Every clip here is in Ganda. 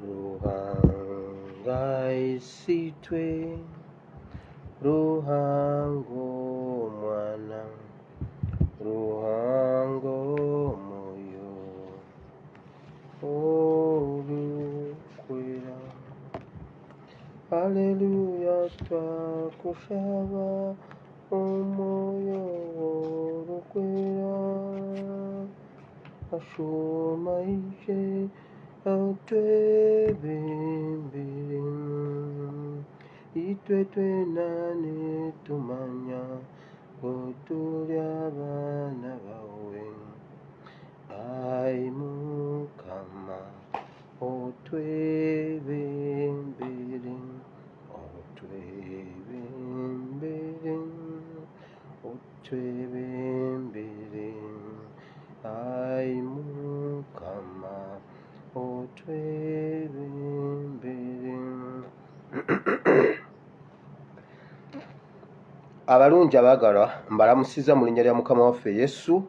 Ruhanga isitwe, ruhango mwana, ruhango moyo, olukwera. Haleluya twakushaba omoyo olukwera. Ashomaije atwebembere, itwe twenane tumanya otuli abaana bawe. Ai Mukama otwebembere, otwebembere, otwebembere. Ai Mukama otwebembere. Abalungi abaagalwa, mbalamusiza mu linnya lya Mukama waffe Yesu.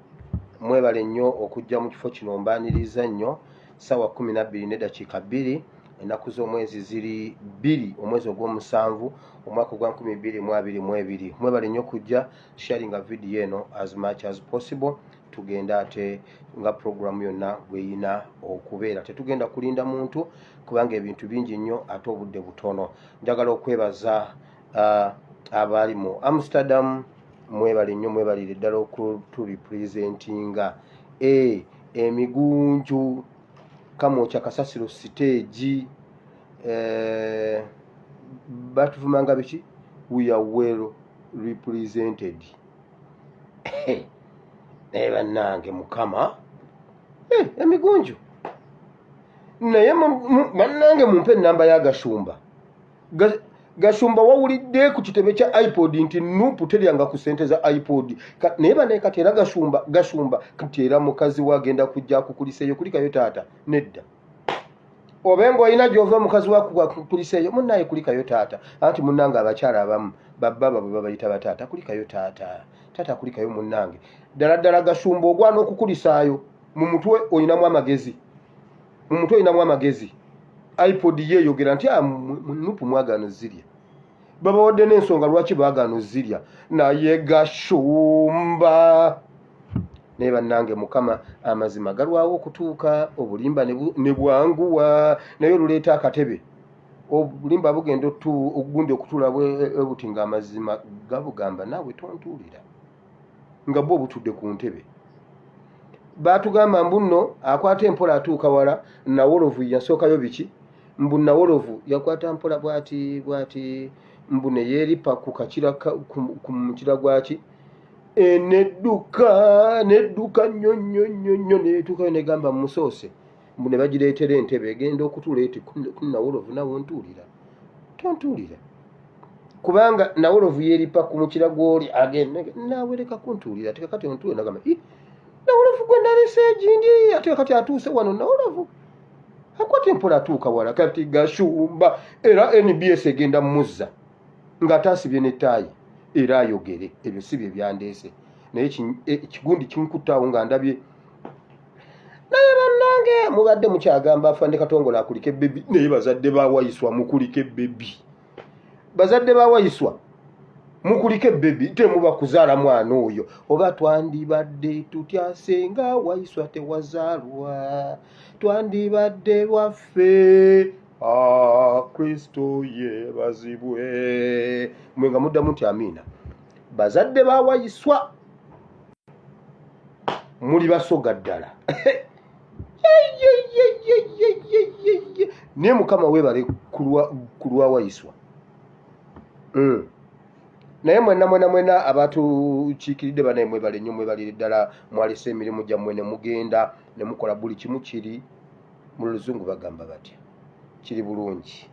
Mwebale nnyo okujja mu kifo kino, mbaaniriza nnyo. Ssaawa 12:02, ennaku z'omwezi ziri 2 omwezi ogw'omusanvu omwaka ogwa 2022. Mwebale nnyo okujja sharinga video eno as much as possible. Tugenda ate nga programu yonna bweyina okubeera. Tetugenda kulinda muntu kubanga ebintu bingi nnyo ate obudde butono. Njagala okwebaza abali mu Amsterdam. Mwebale nnyo, mwebalire ddala okuturepresentinga. Emigunju Kamwokya Kasasiro stage, batuvumanga biki, we are well represented. Naye bannange Mukama, emigunju naye bannange mumpe ennamba ya Gashumba. Gashumba wawulidde ku kitebe kya iPod nti Nuupu teryanga ku ssente za iPod. Naye banaye kati era Gashumba kati era mukazi we agenda kujja kukuliseeyo, kulikayo taata nedda. Obenga olina gy'ova mukazi wa kukuliseeyo, munnaye kulikayo taata. Anti munnange abakyala abamu bababa bwe babayita bataata, kulikayo taata. Taata kulikayo munnange. Ddala Gashumba ogwana okukulisaayo, mu mutwe olinamu amagezi. iPod yeeyogera nti Nuupu mwagaano zirya. Babawadde n'ensonga lwaki baagaano zirya. Naye Gashumba, naye bannange Mukama amazima galwawo okutuuka, obulimba ne bwanguwa, naye oluleeta akatebe. Obulimba bugenda ogundi okutuula buti ng'amazima gabugamba naawe tontuulira nga bwo obutudde ku ntebe. Baatugamba mbuno akwata empola atuuka wala. Nawolovu yasookayo biki, mbu Nawolovu yakwata mpola bwati mbu ne yeeripa ku kakira ku mukira gwaki, nedduka nnyo neetuukayo negamba musoose, mbu ne bagireetera entebe egenda okutuula eti Nawolovu nawe ontuulira, tontuulira kubanga Nawolovu yeeripa ku mukira gw'oli agenda naawe leka kuntuulira, ate kakati ontuule. Nagamba Nawolovu gwe nalese egindi, ate kati atuuse wano Nawolovu akwata empola atuuka wala. Kati Gashumba era NBS egenda muzza ng'ataasibye n'ettaayi era ayogere. Ebyo si bye byandeese, naye ekigundi kinkutaawo nga ndabye. Naye bannange mubadde mukyagamba afande Katongola akulike bebi, naye bazadde bawayiswa mukulike bebi. Bazadde bawayiswa mukulike bebi, temuba kuzaala mwana oyo. Oba twandibadde tutyasenga wayiswa tewazaalwa, twandibadde waffe Kristo yeebazibwe. Mwe nga muddamu nti amiina. Bazadde bawayiswa muli basoga ddala. Naye Mukama weebale ku lwawayiswa. Naye mwena abatukiikiridde banaye mwebale nnyo, mwebalire ddala. Mwalese emirimu gyammwe ne mugenda ne mukola buli kimu kiri mu Luzungu bagamba batya, kiri bulungi.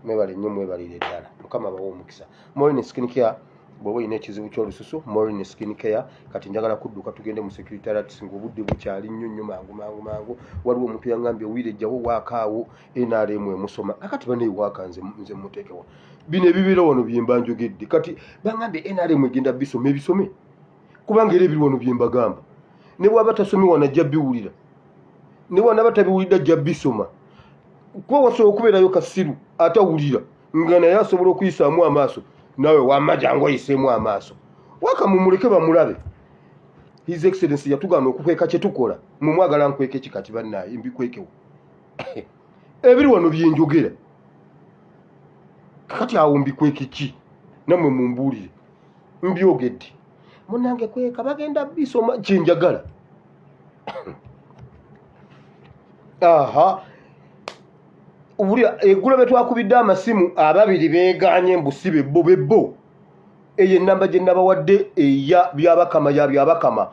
Mwebale nnyo, mwebalire ddala. Mukama bawe omukisa. Morning Skin Care, bw'oba olina ekizibu ky'olususu, Morning Skin Care. Kati njagala kudduka tugende mu secretariat ng'obudde bukyali nnyo mangu. Waliwo omuntu yangambye owire ejjawo waakaawo NRM emusoma. Kakati banaye waaka nze muteekewa. Bino ebibeera wano bye mba njogedde. Kati bangambye NRM egenda bisome kubanga era ebiri wano bye mbagamba. Ne bw'aba tasomye wano ajja biwulira. ne wana batabiwulira jja bisoma kuba wasobola okubeerayo kasiru atawulira nga naye asobola okuyisaamu amaaso nawe wamma jangu oyiseemu amaaso wakamumuleke bamulabe. His Excellency yatugana okukweka kye tukola mumwagala nkweke kikati bannaye mbikwekewo ebiri wano byenjogera kati awo mbikweke ki namwe mumbuulire mbyogedde munange kweka bagenda bisoma kyenjagala. Aha ubulira eggula betwakubidde amasimu ababiri beeganye mbusibe bbo eyo enamba gye nabawadde eya byabakama ya byabakama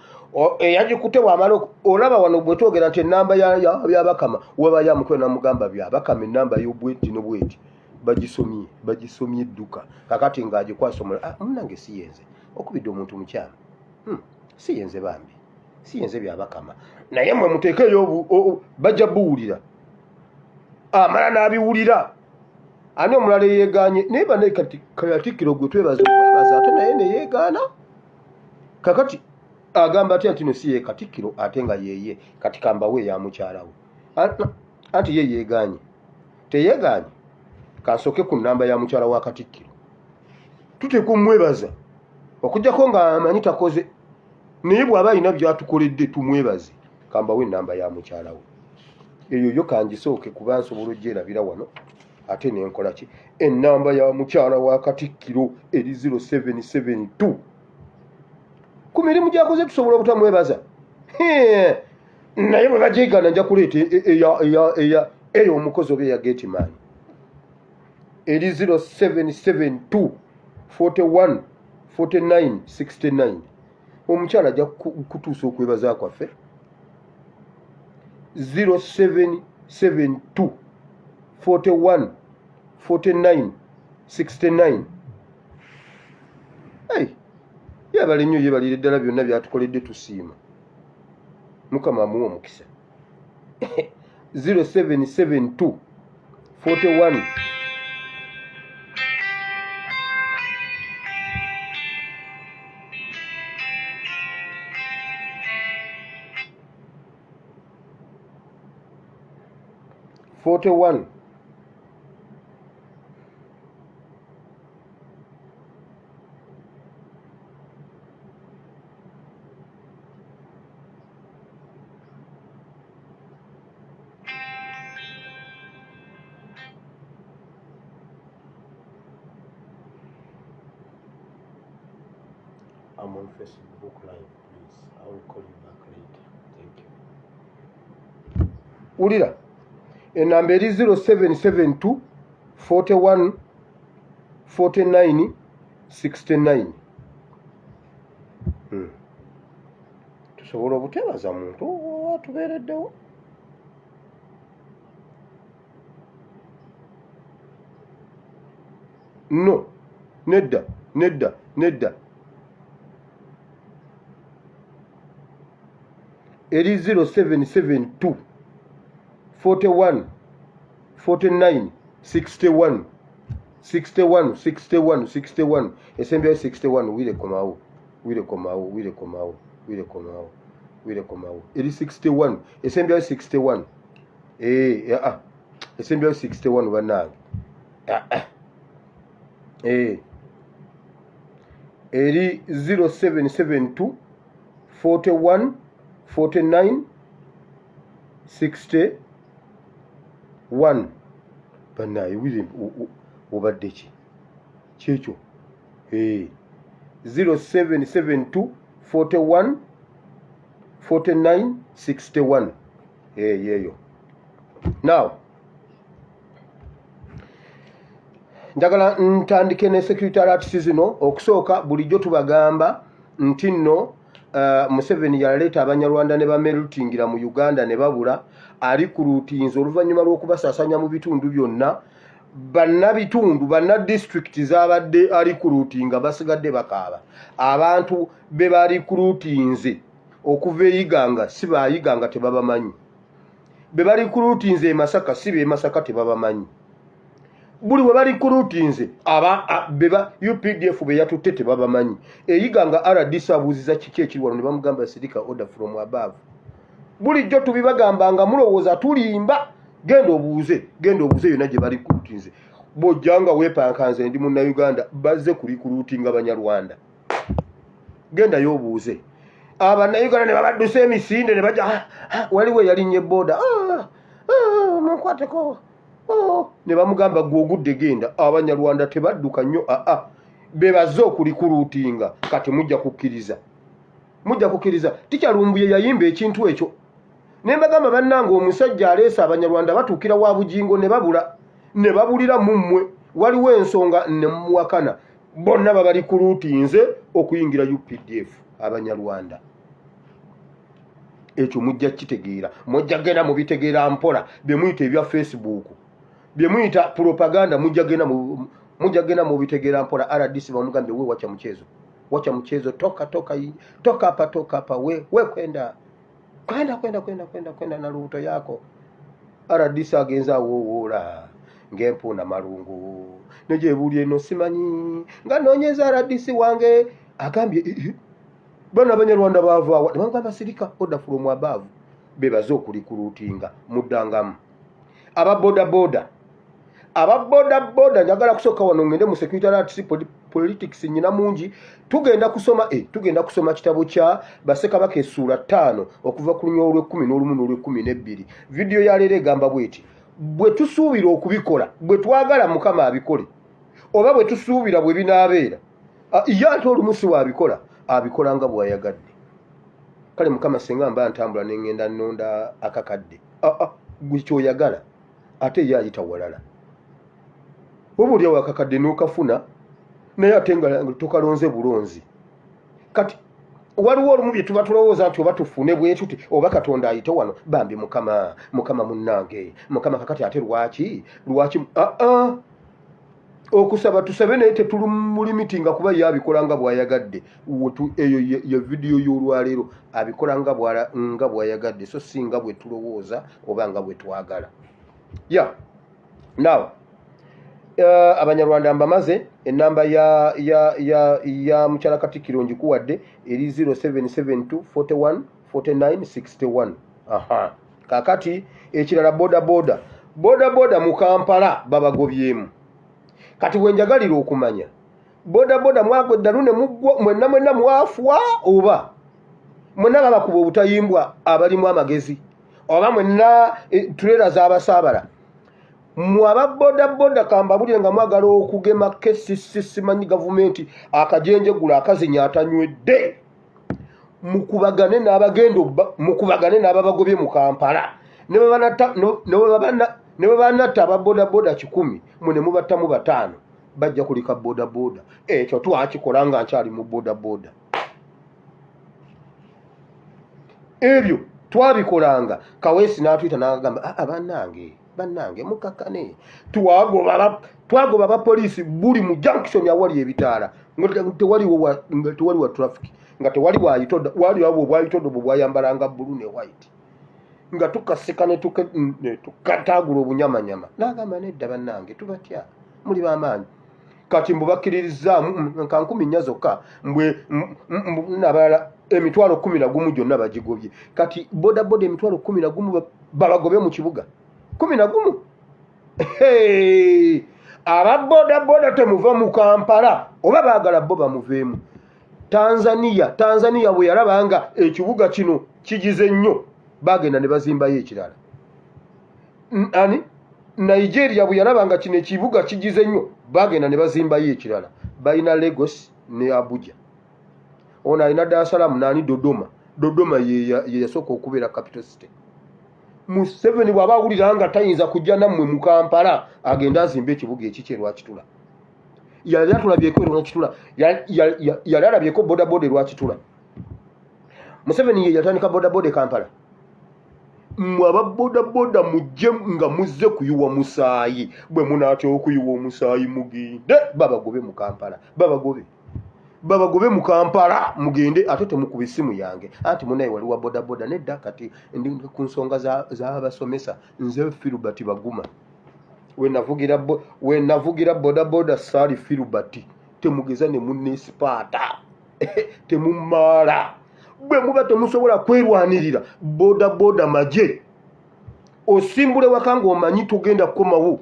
eyagikute wamala olaba wano bwetwogera nti enamba ya byabakama weba ya mutwe namugamba byabakama enamba y'obweti n'obweti bagisomye edduka kakati ng'agikwasomula munange siyenze okubidde omuntu mukyama siyenze bambi siyenze byabakama naye mwe muteekeyo bajja buwulira amala n'abiwulira ani omulala yeeganye naye banaye kati Katikkiro gwe twebaza ate naye neyeegaana kakati agamba atya nti no si ye Katikkiro ate nga yeye kati kambawe ya mukyalawe anti ye yeeganye teyeeganye kansoke ku nnamba ya mukyala wa Katikkiro tuteeka omwebaza okujjako nga amanyi takoze naye bw'aba alina byatukoledde tumwebaze kambawe ennamba ya mukyalawe eyo yo kangisooke kuba nsobola ogyerabira wano ate nenkola ki ennamba ya mukyala wa Katikkiro eri 0772 ku mirimu gyakoze tusobola obutamwebaza naye bwe bajeegana nja kuleeta eyo omukozi oba eya Gateman eri 0772 41 49 69 omukyala ajja kutuusa okwebaza kwaffe 0772 41 49 69 yabale nnyo yebalire ddala byonna byatukoledde tusiima mukama amuwa omukisa 0772 41 41 I'm on Facebook Live, please. I will call you back later. Thank you. Ulira. Enamba eri 0772 41 49 69. Tusobola obutebaza muntu atubeereddewo. No, nedda. Eri 0772 41 49 61 esembyayo 61 wire komawo eri 61 esembyayo 61 esembyayo 61 bannange eri 0772 41 49 61 bannaye wire obadde ki kyekyo 0772 41 49 61 yeyo. Now njagala ntandike ne secretariat zino okusooka bulijjo tubagamba nti nno Museveni yaleeta abanyarwanda ne bamerutingira mu Uganda ne babula ali ku ruutinzi oluvannyuma lw'okubasaasanya mu bitundu byonna bannabitundu banna district zabadde ali ku ruutinga basigadde bakaaba abantu be bali ku ruutinze okuva eyiganga si baayiganga tebabamanyi be bali ku ruutinze e Masaka si be Masaka tebabamanyi buli we bali ku ruutinze beba UPDF be yatutte tebabamanyi eyiganga RDC abuuziza kiki ekiri wano ne bamugamba sirika order from above bulijjo tubibagamba nga mulowooza tulimba. Genda obuuze yonna gye bali kurutinze. Bw'ojjanga weepankanze ndi munnayuganda bazze kurikuruutinga Banyarwanda. Genda y'obuuze. Abannayuganda ne babaddusa emisinde ne bajja waliwo yalinnye booda munkwateko ne bamugamba gwe ogudde genda. Abanyarwanda tebadduka nnyo be bazze okulikuruutinga kati mujja kukkiriza. Tikyalumbuye yayimba ekintu ekyo ne mbagamba bannanga omusajja aleese Abanyarwanda batuukira wa bugingo ne babulira mu mmwe. Waliwo ensonga ne muwakana bonna babali kuruutinze okuyingira UPDF Abanyarwanda. Ekyo mujja kitegeera. Mujja genda mu bitegeera mpola bye muyita ebya Facebook bye muyita propaganda. Mujja genda mu bitegeera mpola. RDC bamugambye we wacha mchezo toka hapa we kwenda na luto yako. RDC agenza wowola ngempuna malungu neje buli eno simanyi nga nonyeza RDC wange agambye bana Abanyarwanda bava bamugamba sirika order from above bebazo kulikurutinga muddangamu. Ababoda njagala kusooka wano ngende mu secretariat politics nyina mungi. Tugenda kusoma kitabo kya Bassekabaka essula 5 okuva ku lunyolo lwe 11 n'olwe 12. Video ya leero egamba bweti bwe tusuubira okubikola bwe twagala Mukama abikole oba bwe tusuubira bwe binaabeera ye ate olumusi abikola nga bwayagadde. Kale Mukama senga mba ntambula n'engenda nnonda akakadde gwe kyoyagala ate ye ayita walala. Obulya wakakadde n'okafuna naye ate nga tokalonze bulonzi. Kati waliwo olumu bye tuba tulowooza nti oba tufune bwe tuti oba Katonda ayite wano bambi Mukama munnange Mukama kakati ate lwaki okusaba tusabe naye tetuli mu limitinga kuba yabikola nga bwayagadde. Eyo ye video y'olwaleero abikola nga bwayagadde so singa bwe tulowooza oba nga bwe twagala. Now Abanyarwanda mbamaze enamba ya mukyala Katikkiro ngikuwadde eri 0772 41 49 61. Kakati ekirala boda mu Kampala babagobyemu. Kati wenjagalira okumanya boda mwagwe ddalune muggwa mwenna mwafwa oba mwenna babakuba obutayimbwa abalimu amagezi oba mwenna tulera z'abasaabala. Mwaba boda kambabulire nga mwagala okugema kesi simanyi gavumenti akajenjegula akazinya atanywedde mukubagane n'ababagobye mu Kampala ne banatta ababoda 100 mune mubattamu 5 bajja kulika boda. Ekyo twakikola nga nkyali mu boda. Ebyo twabikolanga Kaweesi n'atuyita n'agamba bannange mukakane twagoba abapoliisi buli mu junction awali ebitaala nga tewali wa traffic nga tewali wali abo bwayitodo bwayambalanga blue ne white nga tukasika ne tukatagula obunyamanyama. N'agamba nedda bannange tubatya muli b'amaanyi. Kati mbubakiririzaamu nka 10 nnya zokka mbwe n'abalala emitwalo 11 gyonna bagigobye. Kati boda emitwalo 11 babagobe mu kibuga 11. Ababoda temuva mu Kampala oba baagala bo bamuveemu. Tanzania bwe yalabanga ekibuga kino kigize nnyo bagenda ne bazimbayo ekirala. Nigeria bwe yalabanga kino ekibuga kigize nnyo bagenda ne bazimbayo ekirala. Balina Lagos ne Abuja. Ono alina Dar es Salaam nani Dodoma ye yasooka okubeera capital city. Museveni bw'aba awulira nga tayinza kujja nammwe mu Kampala agenda azimba ekibuga ekikye Lwakitula. Yali atulabyeko Lwakitula. Yali alabyeko boda Lwakitula. Museveni ye yatandika boda Kampala. Mwaba boda mujje nga muzze kuyiwa musaayi. Bwe munaatya okuyiwa omusaayi mugende babagobe mu Kampala. Babagobe mu Kampala mugende ate temukuba essimu yange anti munaye wali wa boda nedda. Kati ndi ku nsonga z'abasomesa nze Filbert Baguma we navugira boda saali Filbert temugeza ne munesipaata temumala bwe muba temusobola kwerwanirira boda maje osimbule wakanga omanyi tugenda kukomawo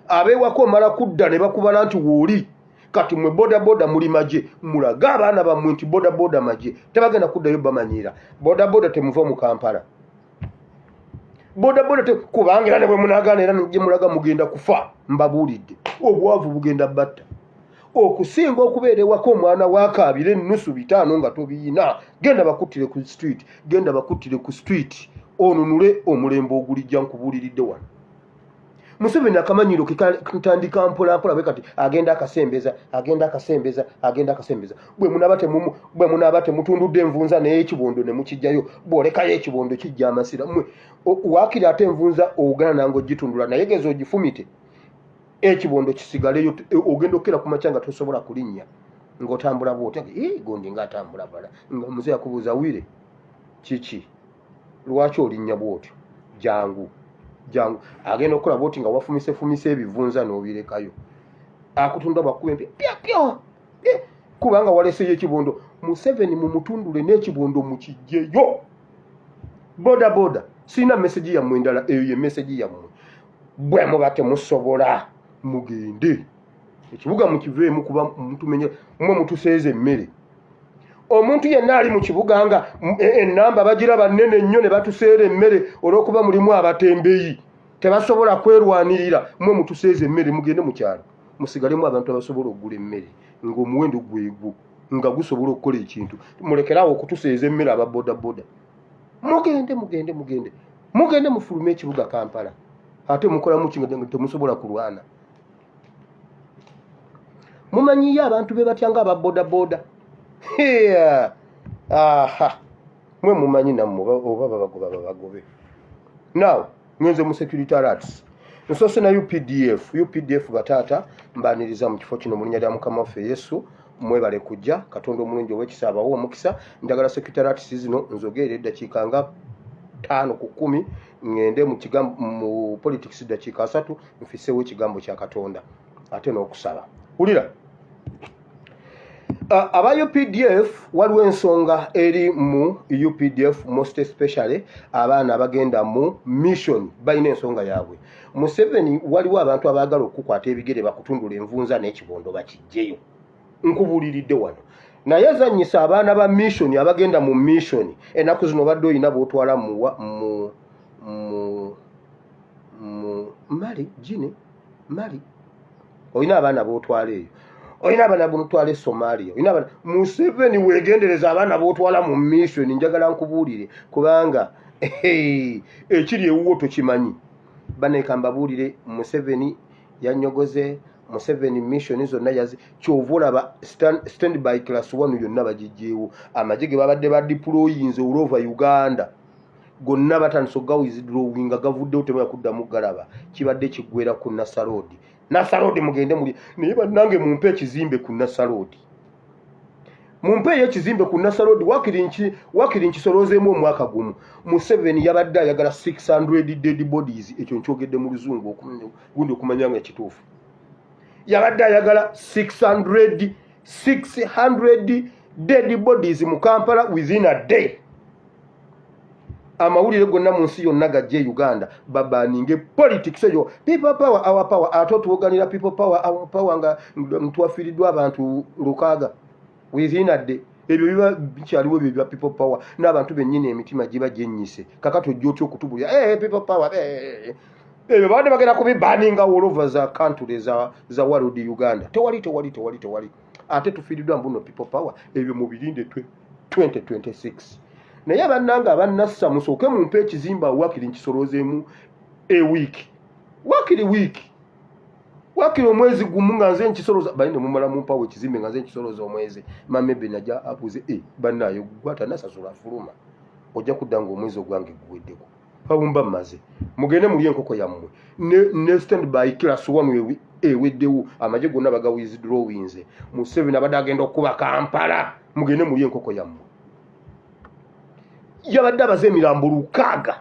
abewako omala kudda ne bakubala nti wooli kati mwe boda muli maje mulaga abaana bammwe nti boda maje tebagenda kuddayo bamanyira boda temuva mu Kampala boda kubangira ne bwe munagaana era gye mulaga mugenda kufa mbabuulidde obwavu bugenda batta okusinga okubeera ewako omwana wakaabira ennusu 5 nga tobiina genda bakuttire ku street onunule omulembe ogulijja nkubuuliridde wano Museveni akamanyiro kitandika mpola bwe kati agenda akasembeza bwe munaba temutundudde envunza n'ekibondo ne mukijjayo bw'olekayo ekibondo kijja amasira mmwe waakiri ate envunza ogana nange ogitundula naye geza ogifumite ekibondo kisigaleyo ogenda okera ku makya nga tosobola kulinnya ng'otambula bw'otya gondi ng'atambula bala nga muze yakubuuza wire kiki lwaki olinnya bw'otyo jangu agenda okukola bwoti nga wafumise ebivunza n'obirekayo akutunda bakube pyapyo kubanga waleseyo ekibondo Museveni mumutundule n'ekibondo mukijjeyo boda sina meseji yammwe endala eyo ye meseji yammwe bwe muba temusobola mugende ekibuga mukiveemu kuba mutumenye mwe mutuseeze emmere omuntu yenna ali mu kibuga nga ennamba bagiraba nnene nnyo ne batuseera emmere olw'okuba mulimu abatembeyi tebasobola kwerwanirira mwe mutuseeze emmere mugende mu kyalo musigalemu abantu abasobola okugula emmere ng'omuwendo gwegwo nga gusobola okukola ekintu mulekerawo okutuseeza emmere aba boda mugende mufulume ekibuga Kampala ate mukolamu kinga temusobola kulwana mumanyiyo abantu be batya nga aba boda mwe mumanyi nammwe oba babagobe now ngenze mu security alerts nsose na UPDF bataata mbaniriza mu kifo kino mu linnya lya Mukama waffe Yesu mwebale kujja Katonda omulungi ow'ekisa abawo omukisa njagala security alerts zino nzogeere eddakiika nga 5 ku 10 ngende mu politics eddakiika 3 nfiseewo ekigambo kya Katonda ate n'okusaba wulira aba UPDF waliwo ensonga eri mu UPDF most especially abaana abagenda mu mission balina ensonga yaabwe Museveni waliwo abantu abaagala okukwata ebigere bakutundula envunza n'ekibondo bakijjeyo nkubuuliridde wano naye azannyisa abaana ba mission abagenda mu mission ennaku zino badde olina b'otwala mali olina abaana b'otwala eyo olina abaana b'otwala Somalia olina abaana Museveni weegendereza abaana b'otwala mu mission njagala nkubuulire kubanga ekiri ewuwo tokimanyi baneka mbabuulire Museveni yanyogoze Museveni mission zonna yazi kyova olaba stand by class 1 yonna bagijjeewo amagye ge babadde badiployinze all over Uganda gonna batandise ogawizidrowinga gavuddewo temoya kuddamu galaba kibadde kiggwera ku Nasarodi mugende muli naye bannange mumpe ekizimbe ku Nasarodi mumpe ekizimbe ku Nasarodi wakiri nkisoloozeemu omwaka gumu Museveni yabadde ayagala 600 dead bodies ekyo nkyogedde mu luzungu gundi okumanya nga ekituufu yabadde ayagala 600 dead bodies mu Kampala within a day amawulire gonna mu nsi yonna gajje Uganda babaninge politics eyo people power our power ato tuoganira people power our power nga ntwafiridwa abantu lukaaga within a day ebyo biba bikyaliwo ebyo bya people power n'abantu bennyini emitima giba gyennyise kakato jjotyo okutubulira people power ebyo babadde bagenda kubibaninga all over za country za world Uganda tewali ate tufiiriddwa mbuno people power ebyo mu birinde 2026 naye abannanga abannassa musooke mumpe ekizimba wakiri nkisoloozeemu wakiri omwezi gumu nga nze nkisolooza balinde mumala mumpawo ekizimbe nga nze nkisolooza omwezi mamebe najja abuze bannaayo gwata nasasula fuluma ojja kudda nga omwezi ogwange guweddeko awumba mmaze mugende muli enkoko yammwe ne stand by class 1 eweddewo amagye gonna bagawithdrawinze Museveni abadde agenda okuba Kampala mugende muli enkoko yammwe yabadde abaze emirambo lukaaga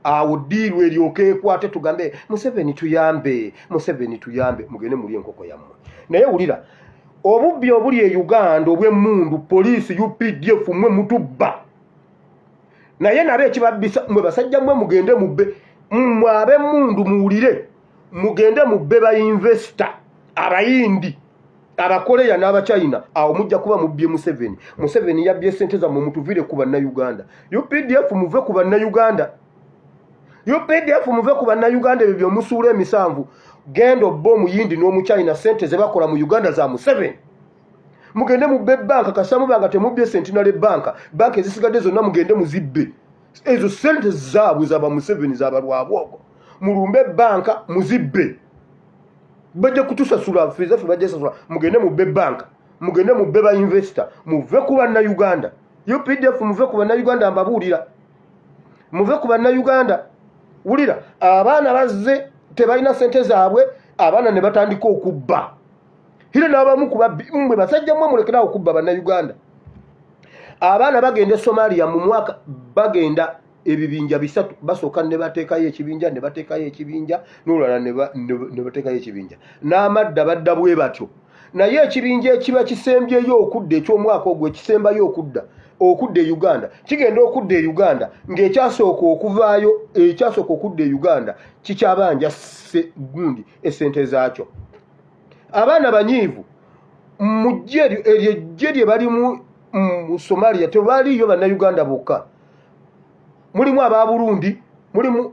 awo ddiirwa eryoke ekwate tugambe Museveni tuyambe mugende muli enkoko yammwe naye wulira obubbi obuli e Uganda obw'emmundu poliisi UPDF mwe mutubba naye nabe ekibabisa mwe basajja mwe mugende mubbe mwabe mundu muwulire mugende mubbe ba investor abayindi abakoleya n'abachina awo mujja kuba mubbye Museveni yabbye sente zammwe mutuvire ku bannayuganda UPDF muve ku bannayuganda UPDF muve ku bannayuganda ebyo byomusuula emisanvu genda obba omuyindi n'omuchina sente ze bakola mu Uganda za Museveni mugende mubbe banka kasamu banga temubbye Centenary banka ezisigadde zonna mugende muzibbe ezo sente zaabwe zaba Museveni z'abalwabwogo mulumbe banka muzibbe bajja kutusasula ffe bajja sasula mugende mubbe banka mugende mubbe ba investor muve ku bannayuganda UPDF muve ku bannayuganda mbabuulira muve ku bannayuganda wulira abaana bazze tebalina sente zaabwe abaana ne batandika okubba hire n'abamu kubabbi mmwe basajja mmwe mulekera okubba bannayuganda abaana bagenda Somalia mu mwaka bagenda ebibinja bisatu basooka ne bateekayo ekibinja n'olulala ne bateekayo ekibinja n'amadda badda bwe batyo naye ekibinja ekiba kisembyeyo okudda eky'omwaka ogwo ekisembayo okudda e Uganda kigenda okudda e Uganda ng'ekyasooka okudda e Uganda kikyabanja gundi esente zaakyo abaana banyiivu mu ejje lye bali mu Somalia tebaliyo bannayuganda bokka mulimu aba Burundi mulimu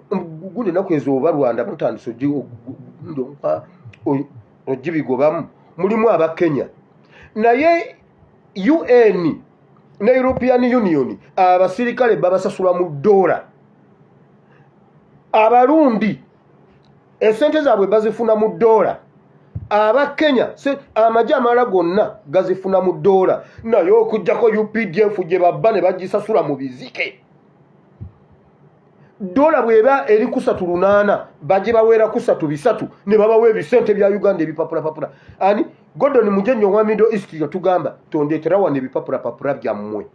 gundi nakwezo oba Rwanda mutandise ogibigobamu mulimu aba Kenya naye UN ne European Union abasirikale babasasula mu dola abarundi esente zaabwe bazifuna mu dola aba Kenya amajja amala gonna gazifuna mu dola naye okujjako UPDF gye babba ne bagisasula mu bizike dola bweba eri 3.8 baje bawera 3.3 ne babawe ebisente bya Uganda ebipapula ani Gordon Mujenyo wa Middle East yatugamba tondetera wane ebipapula bya mmwe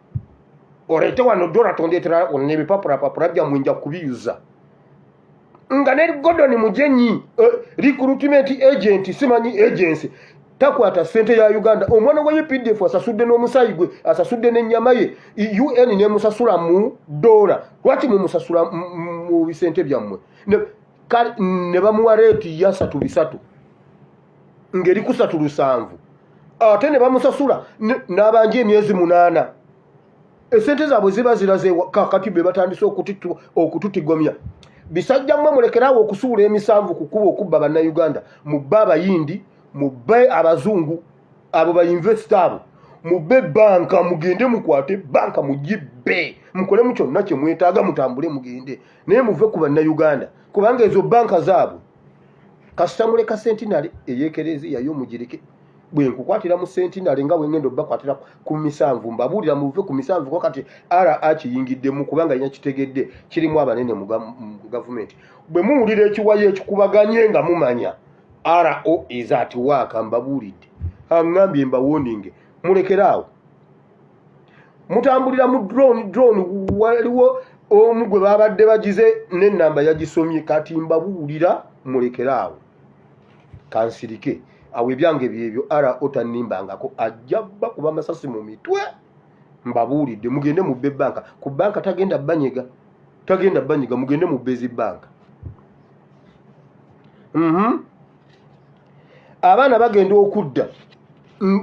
orete wano dola tondetera wane ebipapula bya mmwe nja kubiyuza nga ne Gordon Mujenyi recruitment agent simanyi agency takwata sente ya Uganda omwana wa UPDF asasudde n'omusayi gwe asasudde n'ennyama ye UN ne musasula mu dola lwaki mu musasula mu bisente byammwe ne bamuwa rate ya 3.3 ngeri 3.7 ate ne bamusasula n'abanje emyezi 8 esente zaabwe ziba ziraze kakati be batandise okututigomya bisajja mmwe mulekerawo okusuula emisanvu kukuba okubba bannayuganda mubbe abayindi mubbe abazungu abo ba investor abo mubbe banka mugende mukwate banka mugibbe mukole mu kyonna kye mwetaaga mutambule mugende naye muve ku bannayuganda kubanga ezo banka zaabwe kasita muleka Centenary eyekerezi yayo mugireke bwe nkukwatira mu Centenary nga wengendo bakwatira ku misanvu mbabuulira muve ku misanvu ko kati ara akiyingiddemu kubanga nya kitegedde kirimu abanene mu government bwe muwulira ekiwayo ekikubaganye nga mumanya RO is at work mbabuulidde angambye mbawoninge mulekeraawo mutambulira mu drone waliwo omu gwe babadde bagize n'ennamba yagisomye kati mbabuulira mulekeraawo kansirike awe byange byebyo RO tanimbangako ajjabba kuba masasi mu mitwe mbabuulidde mugende mu banka ku banka tagenda banyiga mugende mu bezi banka abaana bagenda okudda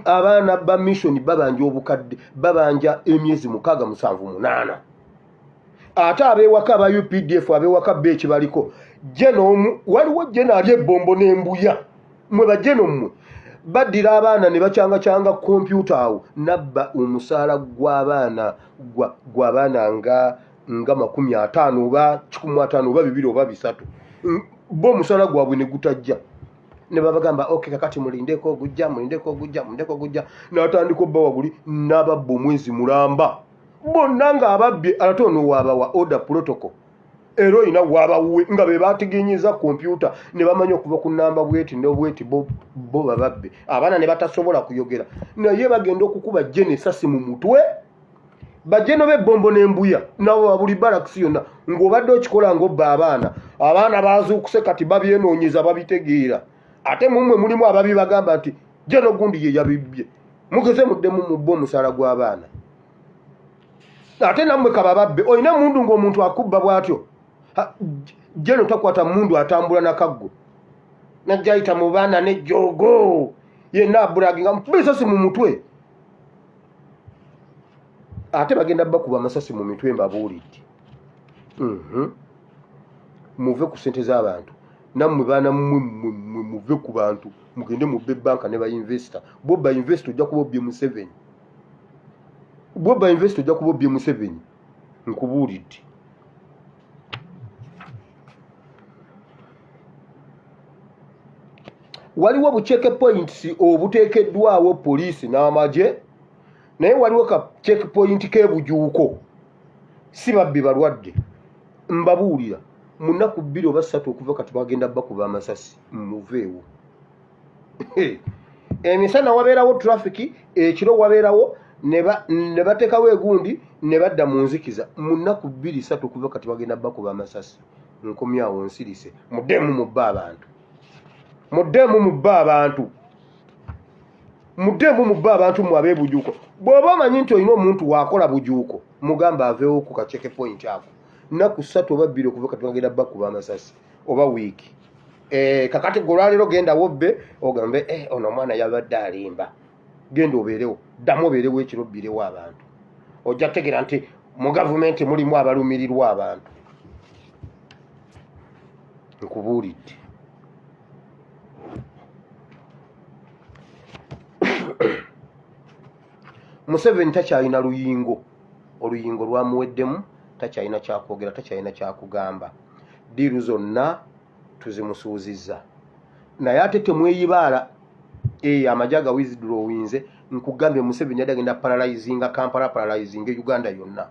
abaana ba mission babanja obukadde babanja emyezi 6-7-8 ate abewaka aba UPDF abewaka bechi baliko genomu waliwo jenali ebombo n'embuya mwe bajeno mmwe badira abaana ne bacanga computer awo nabba omusaala gw'abaana gw'abaana nga 50 oba 15 oba 2 oba 3 bo omusaala gwabwe ne gutajja ne babagamba okay kakati mulindeko gujja n'atandika obba wabuli n'ababba omwezi mulamba bonna nga ababbye alatono wabawa order protocol ero ina wabawuwe nga be batiginyiza computer ne bamanya okuva ku namba bweti n'obweti bo bababbe abaana ne batasobola kuyogera naye bagenda okukuba genesasi mu mutwe bajeno be bombo n'embuya nabo babuli baraks yonna ng'obadde okikola ng'obba abaana bazuukuse kati babyenoonyeza babitegeera ate mumwe mulimu ababi bagamba nti jeno gundi ye yabibye mugeze muddemu mubbe omusaala gw'abaana ate nammwe kabababbe olina mundu ng'omuntu akubba bw'atyo jeno takwata mundu atambula na kaggo najjayita mu baana n'ejjoogo yenna abulaginga mukuba esasi mu mutwe ate bagenda bakuba amasasi mu mitwe mbabuulidde muve ku ssente z'abantu nammwe baana muve ku bantu mugende mubbe banka ne bayinvesita bo bayinvesita ojja kuba obbye Museveni bo bayinvesita ojja kuba obbye Museveni nkubuulidde waliwo bucheck points obuteekeddwawo poliisi n'amagye naye waliwo ka check point k'ebujuuko si babbi balwadde mbabuulira mu nnaku 2 oba 3 okuva kati bagenda bakuba amasasi muveewo emisana wabeerawo traffic ekiro wabeerawo ne bateekawo egundi ne badda mu nzikiza mu nnaku 2 3 okuva kati bagenda bakuba amasasi nkomyawo nsirise muddemu mubba abantu muddemu mubba abantu mu abeebujuuko bw'oba omanyi nti olina omuntu waakola bujuuko mugamba aveewo ku kacheke point ako nnaku 3 oba 2 okuva kati bagenda bakuba amasasi oba wiiki kakati golwaliro genda wobbe ogambe ono omwana yabadde alimba genda obeerewo ddamu obeerewo ekiro bbirewo abantu ojja kutegeera nti mu gavumenti mulimu abalumirirwa abantu nkubuulidde Museveni takyalina oluyingo lwamuweddemu takyalina kyakwogera takyalina kyakugamba diiru zonna tuzimusuuzizza naye ate temweyibaala amagye agawizidrowinze nkugambye Museveni yadde agenda paralizinga Kampala paralizinga Uganda yonna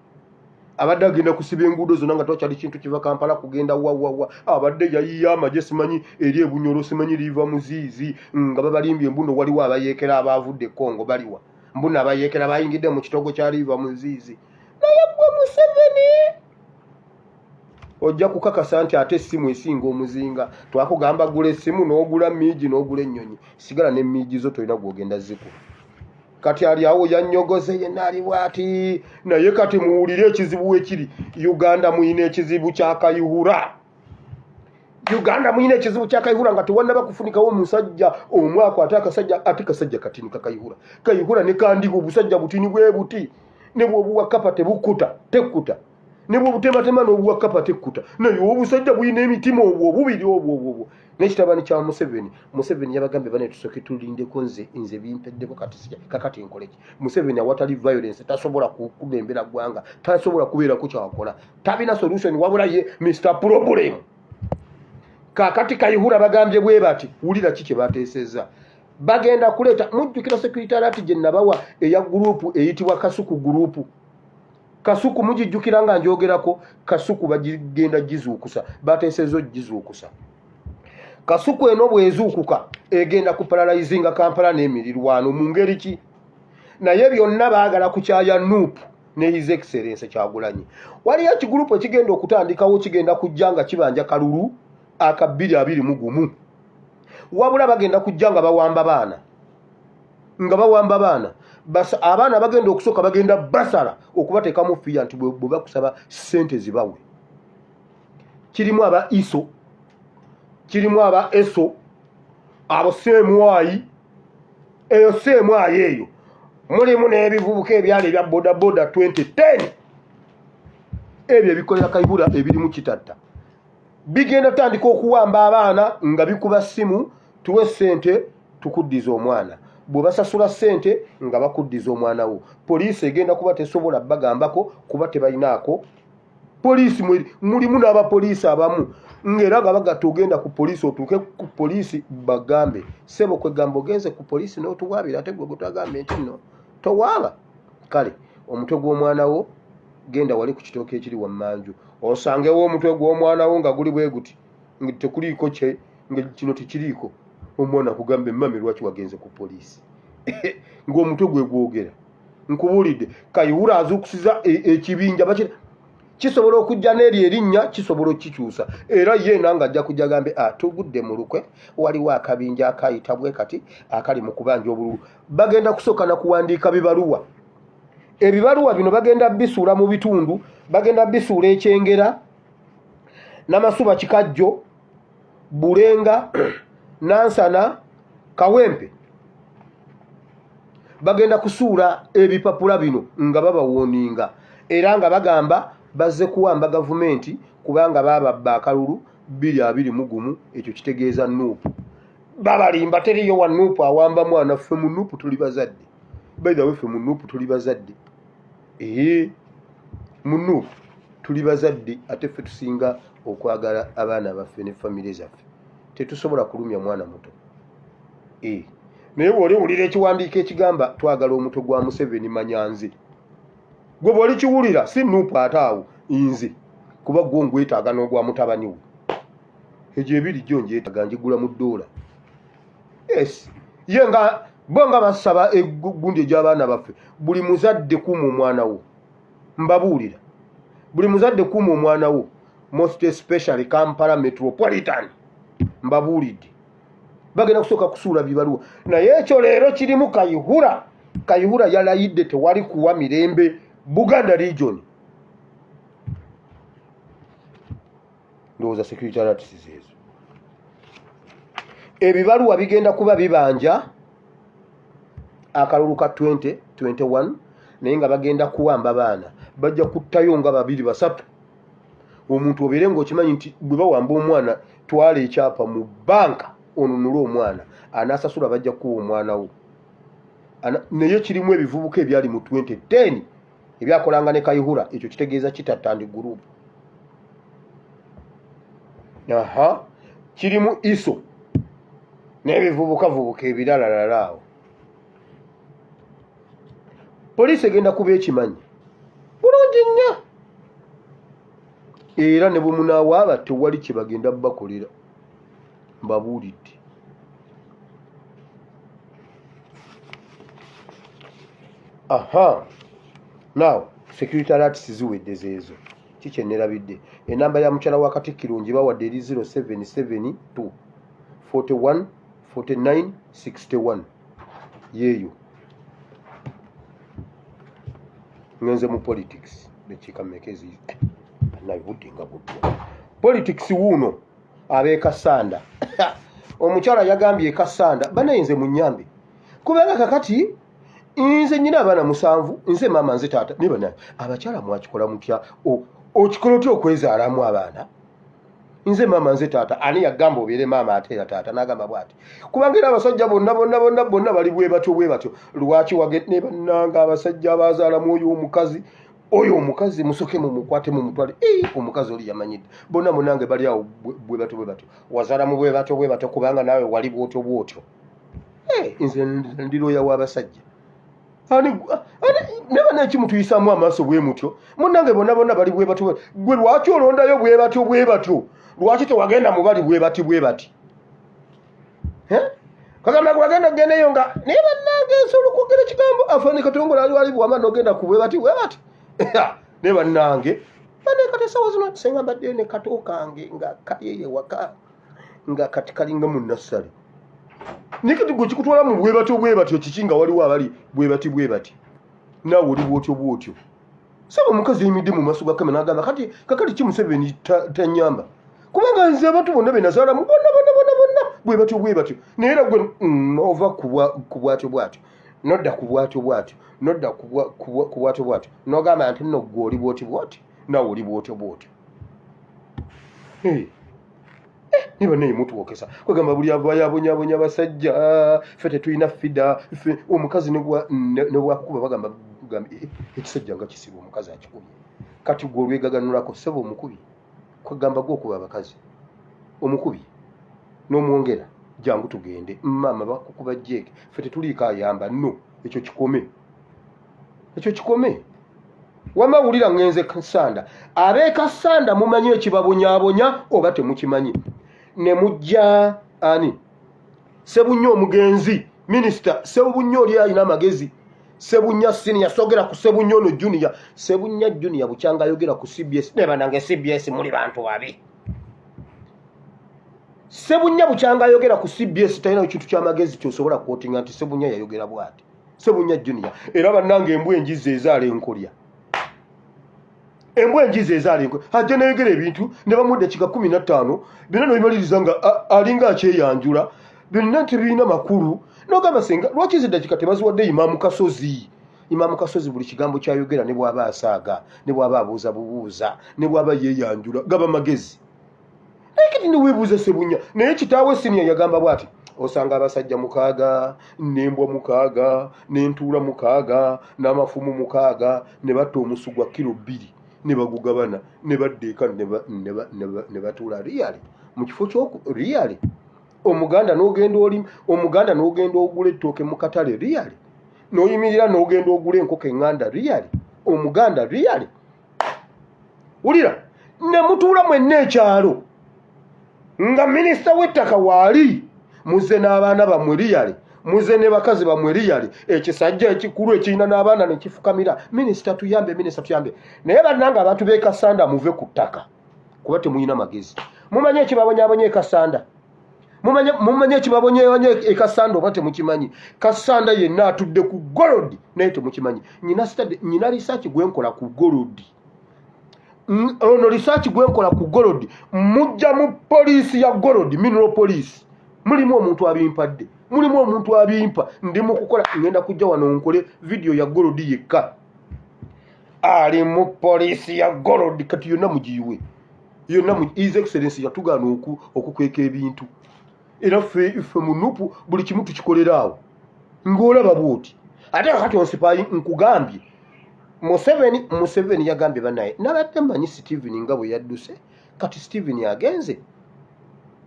abadde agenda kusiba enguudo zonna nga twakyali kintu kiva Kampala kugenda wawawa abadde yayiya amagye simanyi eri ebunyoro simanyi liiva muziizi nga babalimbye embuno waliwo abayeekera abaavudde Kongo baliwa mbuno abayeekera bayingidde mu kitogo kya liiva muziizi naye gwe Museveni ojja kukakasa nti ate essimu esinga omuzinga twakugamba gula essimu n'ogula miigi n'ogula ennyonyi sigala n'emiigi zo tolina gwogenda ziku kati ali awo yanyogoze yenna ali bw'ati naye kati muwulire ekizibu wekiri Uganda muyina ekizibu kya Kayihura nga tewannaba kufunikawo omusajja omwaka ate kasajja katini kakayihura Kayihura ne kandiga obusajja butini bwe buti ne bw'obuwakapa tebukkuta tekkuta ne bw'obutematema n'obuwakapa tekkuta naye obusajja buyina emitima obwo obubiri obwo n'ekitabani kya Museveni yabagambye bane tusooke tulindeko nze bimpeddeko kakati nkoleki Museveni awatali violence tasobola kukulembera ggwanga tasobola kubeerako kyawakola tabina solution wabula ye Mr. Problem kakati Kayihura bagambye bwe bati wulira ki kye bateesezza bagenda kuleeta mujjukira secretariat gye nabawa eya gurupu eyitibwa Kasuku gurupu Kasuku mujijjukira nga njogerako Kasuku bagenda gizuukusa bateesezza gizuukusa Kasuku eno bwezuukuka egenda kuparalizinga Kampala n'emirirwano mu ngeri ki naye byonna baagala kukyaya Nuupu ne His Excellency Kyagulanyi waliyo ekigurupu ekigenda okutandikawo kigenda kujja nga kibanja kalulu aka 221 wabula bagenda kujja nga bawamba baana abaana bagenda okusooka bagenda basala okubateeka mu fiya nti bwe bakusaba ssente zibawe kirimu aba iso kirimu aba eso abo semwayi eyo semwayi eyo mulimu n'ebivubuka ebyali ebya bodaboda 2010 ebyo ebikolera Kayihura ebirimu kitatta bigenda tandika okuwamba abaana nga bikuba ssimu tuwe ssente tukuddiza omwana bwe basasula ssente nga bakuddiza omwana wo poliisi egenda kuba tesobola bagambako kuba tebalinaako poliisi mulimu n'abapoliisi abamu ng'era nga bagatta ogenda ku poliisi otuuke ku poliisi bagambe sebo kwegamba ogenze ku poliisi n'otuwaabira ate gwe gutagambe nti nno towaaba kale omutwe gw'omwana wo genda wali ku kitooke ekiri wammanju osangewo omutwe gw'omwana wo nga guli bwe guti nga tekuliiko kye nga kino tekiriiko omwana kugambe mami lwaki wagenze ku poliisi ng'omutwe gwe gwogera nkubuulidde Kayihura azuukusiza ekibinja kisobola okujja n'eri erinnya kisobola okukikyusa era ye nanga ajja kujja gambe tugudde mu lukwe waliwo akabinja akayita bwe kati akali mu kubanja obululu bagenda kusooka na kuwandiika bibaluwa ebibaluwa bino bagenda bisuula mu bitundu, bagenda bisuula Ekyengera, Namasuba, Kikajjo, Bulenga, Nansana, Kawempe. Bagenda kusuula ebipapula bino nga babawoninga era nga bagamba bazze kuwamba gavumenti kubanga bababba akalulu 221. Ekyo kitegeeza Nuupu. Babalimba teriyo wa Nuupu awamba mwana, ffe mu Nuupu tuli bazadde. By the way, ffe mu Nuupu tuli bazadde. Mu Nuupu tuli bazadde ate ffe tusinga okwagala abaana baffe ne famire zaffe. Tetusobola kulumya mwana muto. Naye bw'oliwulira ekiwandiiko ekigamba twagala omuto gwa Museveni manyanzi, gwe bw'olikiwulira si Nuupu ate awo nze, kuba gwo ngwetaaga n'ogwa mutabani we. Egyo ebiri gyo ngyetaaga njigula mu ddoola. Yes, ye nga bo nga basaba egundi egy'abaana baffe, buli muzadde kuuma omwana wo. Mbabuulira, buli muzadde kuuma omwana wo, most especially Kampala Metropolitan. Mbabuulidde bagenda kusooka kusuula bibaluwa. Naye ekyo leero kirimu Kayihura. Kayihura yalayidde tewali kuwa mirembe Buganda region. Ndowooza secretariats ezo. Ebibaluwa bigenda kuba bibanja akalulu ka 2021 naye nga bagenda kuwamba baana. Bajja kuttayo nga 2-3. Omuntu obeere ng'okimanyi nti bwe bawamba omwana twala ekyapa mu banka onunula omwana anaasasula bajja kuwa omwana wo. Naye kirimu ebivubuka ebyali mu 2010 ebyakolanga ne Kayihura. Ekyo kitegeeza kitattandi group. Kirimu iso n'ebivubukavubuka ebirala awo. Poliisi egenda kuba ekimanyi bulungi nnyo era ne bwe munaawaaba tewali kye bagenda bakolera. Mbabuulidde. Now secretariats ziwedde zeezo. Kiki nerabidde? Enamba ya mukyala wa Katikkiro ngibawadde eri 0772 41 49 61. Yeeyo. Ngenze mu politics. Bekiika mmekezi. Nayibudde nga budde. Politics wuuno ab'e Kasanda. Omukyala yagambye Kasanda banayinze mu nnyambe. Kubanga kakati nze nnyina abaana 7, nze maama nze taata ne bana. Abakyala mwakikola mutya? Okikola otya okwezaalamu abaana? Nze maama nze taata. Ani yagamba obeere maama ate era taata? N'agamba bw'ati. Kubanga era abasajja bonna bali bwe batyo. Lwaki wagende ne bannanga abasajja abazaalamu oyo omukazi musoke mumukwate mu mutwale. Omukazi oli yamanyidde. Bonna munange bali awo bwe batyo. Wazaalamu bwe batyo kubanga naawe wali bwotyo. Nze ndiroya w'abasajja. Ne bana ekimutuyisaamu amaaso bwe mutyo. Munange bonna bali bwe batyo. Gwe lwaki olondayo bwe batyo? Lwaki tewagenda mu bali bwe bati? Kagamba gwagenda gendeyo nga naye bannange nsolo kwogera ekigambo afaani Katongola ali bwama n'ogenda ku bwe bati. Ne bannange banekate sawa zino senga mbadde ne kato kange nga kayeye waka nga kati kalinga mu nassale. Nikati gwe kikutwala mu bwe batyo kikinga waliwo abali bwe bati. Naawe oli bwotyo. Saba omukazi yimidde mu maaso ga kamera n'agamba kati kakati ki Museveni tanyamba. Kubanga nze abantu bonna be nazaalamu bonna bwe batyo. Naye era gwe ova ku bwatyo. Nodda ku bwatyo. N'ogamba nti nno gwe oli bwotyo. Naawe oli bwotyo. Niba naye mutuwokesa kwegamba buli abayabonyabonya abasajja ffe tetulina fida ffe omukazi ne bwakukuba bagamba ekisajja nga kisiba omukazi akikubye. Kati gwe olwegaganulako ssebo omukubi kwegamba gw'okuba abakazi omukubi n'omwongera jangu tugende maama bakukuba jeeke ffe tetuliiko ayamba no ekyo kikome. Wama wulira ngenze Kasanda. Ab'e Kasanda mumanyi ekibabonyaabonya oba temukimanyi? Ne mujja ani? Sebunya omugenzi, Minister Sebunya oli alina amagezi. Sebunya senior sogera ku Sebunya ono junior. Sebunya junior bukyanga ayogera ku CBS. Ne banange CBS muli bantu babi. Sebunya bukyanga ayogera ku CBS talina ekintu ky'amagezi kyosobola kwotinga nti Sebunya yayogera bw'ati. Sebunya Junior era bannange embwa enjize ezaala enkolya embwa enjize ezaala enkolya ajja nayogera ebintu ne bamudde kika 15 bino nobimaliriza nga alinga akyeyanjula byonna tebirina makulu nogamba senga lwaki ziddakika tebaziwadde Imaamu Kasozi. Imaamu Kasozi buli kigambo kyayogera ne bw'aba asaaga ne bw'aba abuuza bubuuza ne bw'aba yeeyanjula gaba magezi naye kati neweebuuza Sebunya naye kitaawe Siniya yagamba bw'ati osanga abasajja 6 n'embwa 6 n'entuula 6 n'amafumu 6 ne batta omusu gwa kilo 2 ne bagugabana ne baddeeka ne batuula riyali mu kifo riyali omuganda n'ogenda ogula ettooke mu katale riyali n'oyimirira n'ogenda ogula enkoko eŋŋanda riyali omuganda riyali wulira ne mutuula mwenna ekyalo nga minisita w'ettaka waali muze n'abaana bammwe riyali muze ne bakazi bammwe riyali ekisajja ekikulu ekirina n'abaana ne kifukamira minisita tuyambe naye bannanga abantu b'e Kasanda muve ku ttaka kuba temuyina magezi mumanye ekibabonyaabonya e Kasanda mumanye ekibabonyaabonya e Kasanda oba temukimanyi Kasanda yenna atudde ku golodi naye temukimanyi nyina risaaki gwenkola ku golodi ono risaaki gwenkola ku golodi mujja mu poliisi ya golodi mineral police mulimu omuntu abimpadde mulimu omuntu abimpa ndi mu kukola ngenda kujja wano nkole video ya golodi yekka ali mu poliisi ya golodi kati yonna mugiyiwe yonna mu his excellency yatugaana okukweka ebintu era ffe munupu buli kimu tukikolera awo ng'olaba bwoti ate kati onsipayi nkugambye Museveni yagambye bannaye nabadde mmanyi Stephen nga bwe yadduse kati Stephen agenze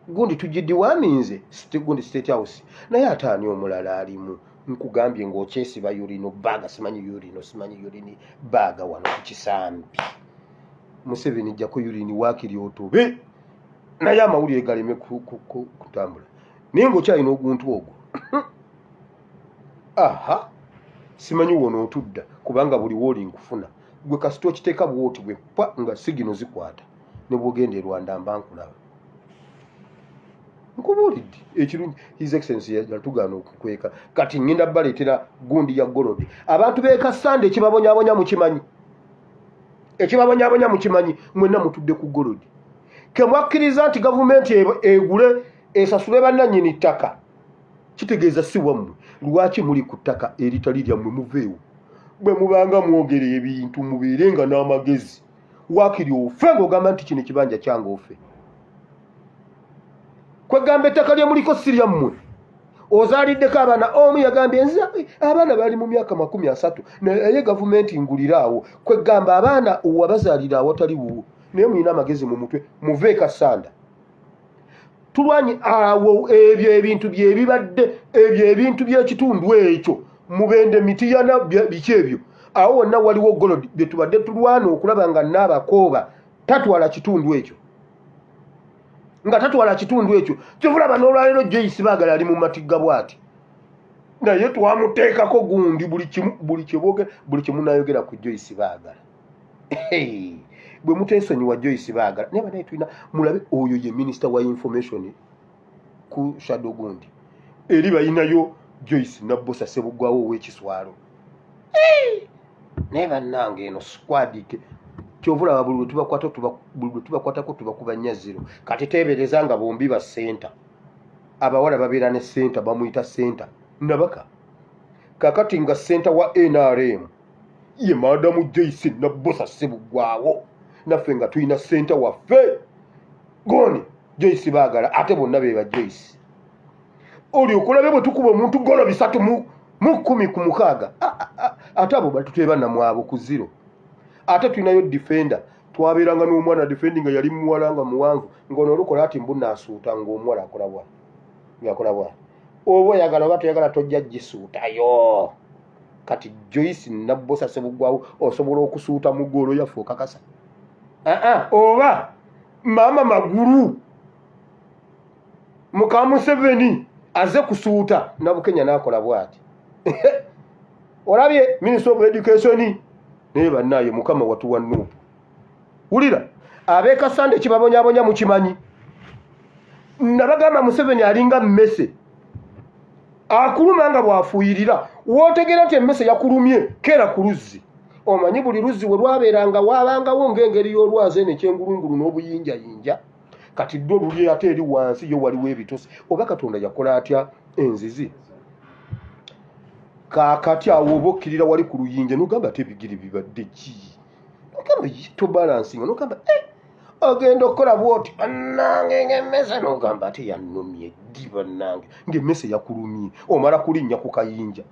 gundi tugiddiwaminze gundi State House naye ate ani omulala alimu nkugambye ng'okyesiba yulino baaga simanyi yulini baaga wano ku kisambi Museveni jjako yulini waakiri otobe naye amawulire galeme kutambula naye ng'okyalina oguntu ogwo aha simanyi wono otudda kubanga buli wooli nkufuna gwe kasita okiteeka bwoti bwe pa nga sigino zikwata ne bwogenda e Rwanda mba nkulaba nkubuulidde ekirungi his excellency yatugaana okukweka kati ngenda baleetera gundi ya golodi abantu b'e Kasanda ekibabonyaabonya mukimanyi mwenna mutudde ku golodi kemwakkiriza nti gavumenti egule esasule bannannyini ttaka kitegeeza si wammwe lwaki muli ku ttaka eritali lyammwe muveewo bwe mubanga mwogera ebintu mubeerenga n'amagezi waakiri ofe ng'ogamba nti kino ekibanja kyange ofe kwegamba ettaka lye muliko si lyammwe ozaaliddeko abaana omu yagambye nze abaana bali mu myaka 30 naye gavumenti nguliraawo kwegamba abaana wabazaalira awatali wuwo naye mulina amagezi mu mutwe muve Kasanda tulwanye awo ebyo ebintu byebibadde ebyo ebintu by'ekitundu ekyo mubende mitiyana biki ebyo awo wonna waliwo golodi bye tubadde tulwana okulaba nga Naabakooba tatwala kitundu ekyo kivulaba n'olwaleero Joyce Baagala ali mu matigga bw'ati naye twamuteekako gundi buli kimu nayogera ku Joyce Baagala bwe mutensonyiwa Joyce Baagala naye banaye tulina mulabe oyo ye minisita wa information ku shadow gundi eri bayinayo Joyce Nabbosa Ssebuggwawo ow'ekiswalo naye bannange eno squadike kyovulaba buli lwe tubakwatako tubakuba nnya 0 kati teebereza nga bombi ba senta abawala babeera ne senta bamuyita senta nabaka kakati nga senta wa NRM ye madamu Joyce Nabbosa Ssebuggwawo naffe nga tulina senta waffe goni Joyce Baagala ate bonna be ba Joyce oli okulabe bwe tukuba omuntu golo 3 mu 10 ku 6 ate abo batuteba namwabo ku 0 ate tulinayo defender twabeeranga n'omwana defending nga yali muwala nga muwanvu ngono olukola ati mbuna asuuta ng'omuwala akola bwa oba oyagala oba toyagala tojja gisuutayo kati Joyce Nabbosa Ssebuggwawo osobola okusuuta mu ggoolo yaffe okakasa oba mama magulu muka Museveni aze kusuuta Nabukenya n'akola bw'ati olabye Minister of Education naye bannaye mukama watuwa Nuupu wulira ab'e Kasanda ekibabonyaabonya mukimanyi nabagamba Museveni alinga mmese akuluma nga bwafuuyirira wootegera nti emmese yakulumye kera ku luzzi. Omanyi buli luzzi we lwabeeranga waabangawo ng'engeri y'olwazi nekyengulungulu n'obuyinjayinja, kati ddwe luli ate eri wansi yo waliwo ebitosi. Oba Katonda yakola atya enzizi? Kaakati awo oba okkirira wali ku luyinja n'ogamba ate ebigere bibadde ki? N'ogamba to balancing, n'ogamba ogenda okukola bwoti bannange ng'emmese, n'ogamba ate yannumye ddi bannange ng'emmese yakulumye, omala kulinnya ku kayinja.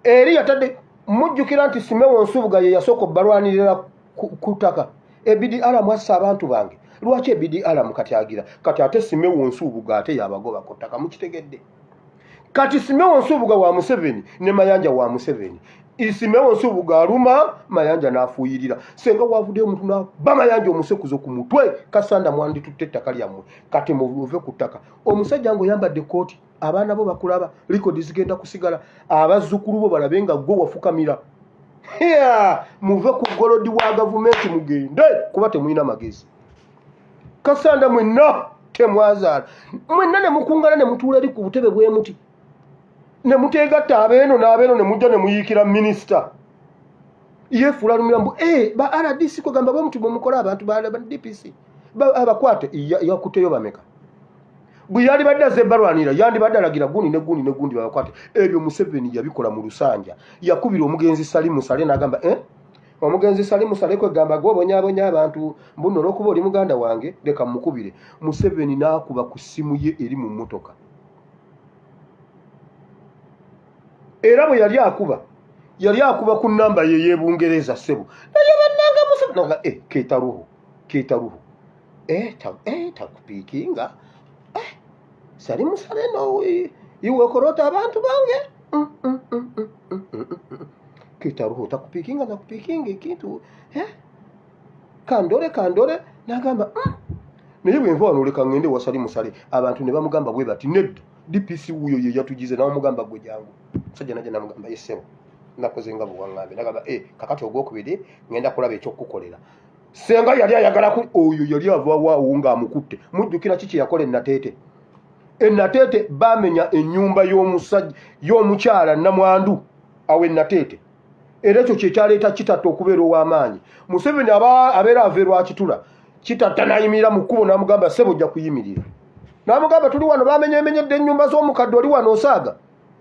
Eri yatadde mujjukira nti Simewo Nsubuga ye yasooka obbalwanirira ku ttaka. BDR mwassa abantu bange. Lwaki BDR mukatyagira? Kati ate Simewo Nsubuga ate yabagoba ku ttaka, mukitegedde? Kati Simewo Nsubuga wa Museveni ne Mayanja wa Museveni. Simewo Nsubuga aluma, Mayanja n'afuuyirira. Senga wavuddeyo omuntu n'abba Mayanja omusekuzo ku mutwe, Kasanda mwanditutte ettaka lyammwe, kati muve ku ttaka. Omusajja ng'oyambadde kooti, abaana bo bakulaba, likodi zigenda kusigala, abazzukulu bo balabe nga gwe wafukamira. Muve ku golodi wa gavumenti mugende, kuba temulina magezi. Kasanda mwenna temwazaala, mwenna ne mukungana ne mutuula eri ku butebe bwe muti, ne muteegatta abeeno n'abeeno ne mujja ne muyiikira minisita. Yeefuula lumirambo ba RDC kugamba bwe muti bwe mukola abantu ba DPC abakwate yakutteyo bameka. Bwe yali badde azze balwanira yandibadde alagira gundi ne gundi ne gundi babakwate. Ebyo Museveni yabikola mu Lusanja. Yakubira omugenzi Salimu Sale n'agamba omugenzi Salimu Sale kwegamba gw'obonyaabonya abantu mbuno olw'okuba oli muganda wange leka mukubire. Museveni n'akuba ku ssimu ye eri mu mmotoka. Era bwe yali akuba ku nnamba ye y'Ebungereza ssebo. Naye bannanga Museveni keetaruhu takupiikinga Salimu Sale no iwe korota abantu bange keetaruhu takupiikinga nakupiikinga ekintu kandole n'agamba naye bwe nva wano leka ngende wa Salimu Sale. Abantu ne bamugamba bwe bati nedda DPC wuyo ye yatugize n'amugamba gwe jangu. Musajja najja namugamba yesebo nakoze nga buwaŋŋambe nagamba kakati ogwokubiri ngenda kulaba ekyokukolera. Senga yali ayagala oyo yali avaawo ng'amukutte. Mujjukira kiki yakola Nateete baamenya ennyumba y'omusajja y'omukyala Namwandu awe Nateete. Era ekyo kyekyaleeta kitatta okubeera ow'amaanyi. Museveni abeera ava lwakitula kitatta n'ayimirira mu kkubo n'amugamba ssebo ojja kuyimirira. N'amugamba tuli wano bamenyemenyedde ennyumba z'omukadde oli wano osaaga.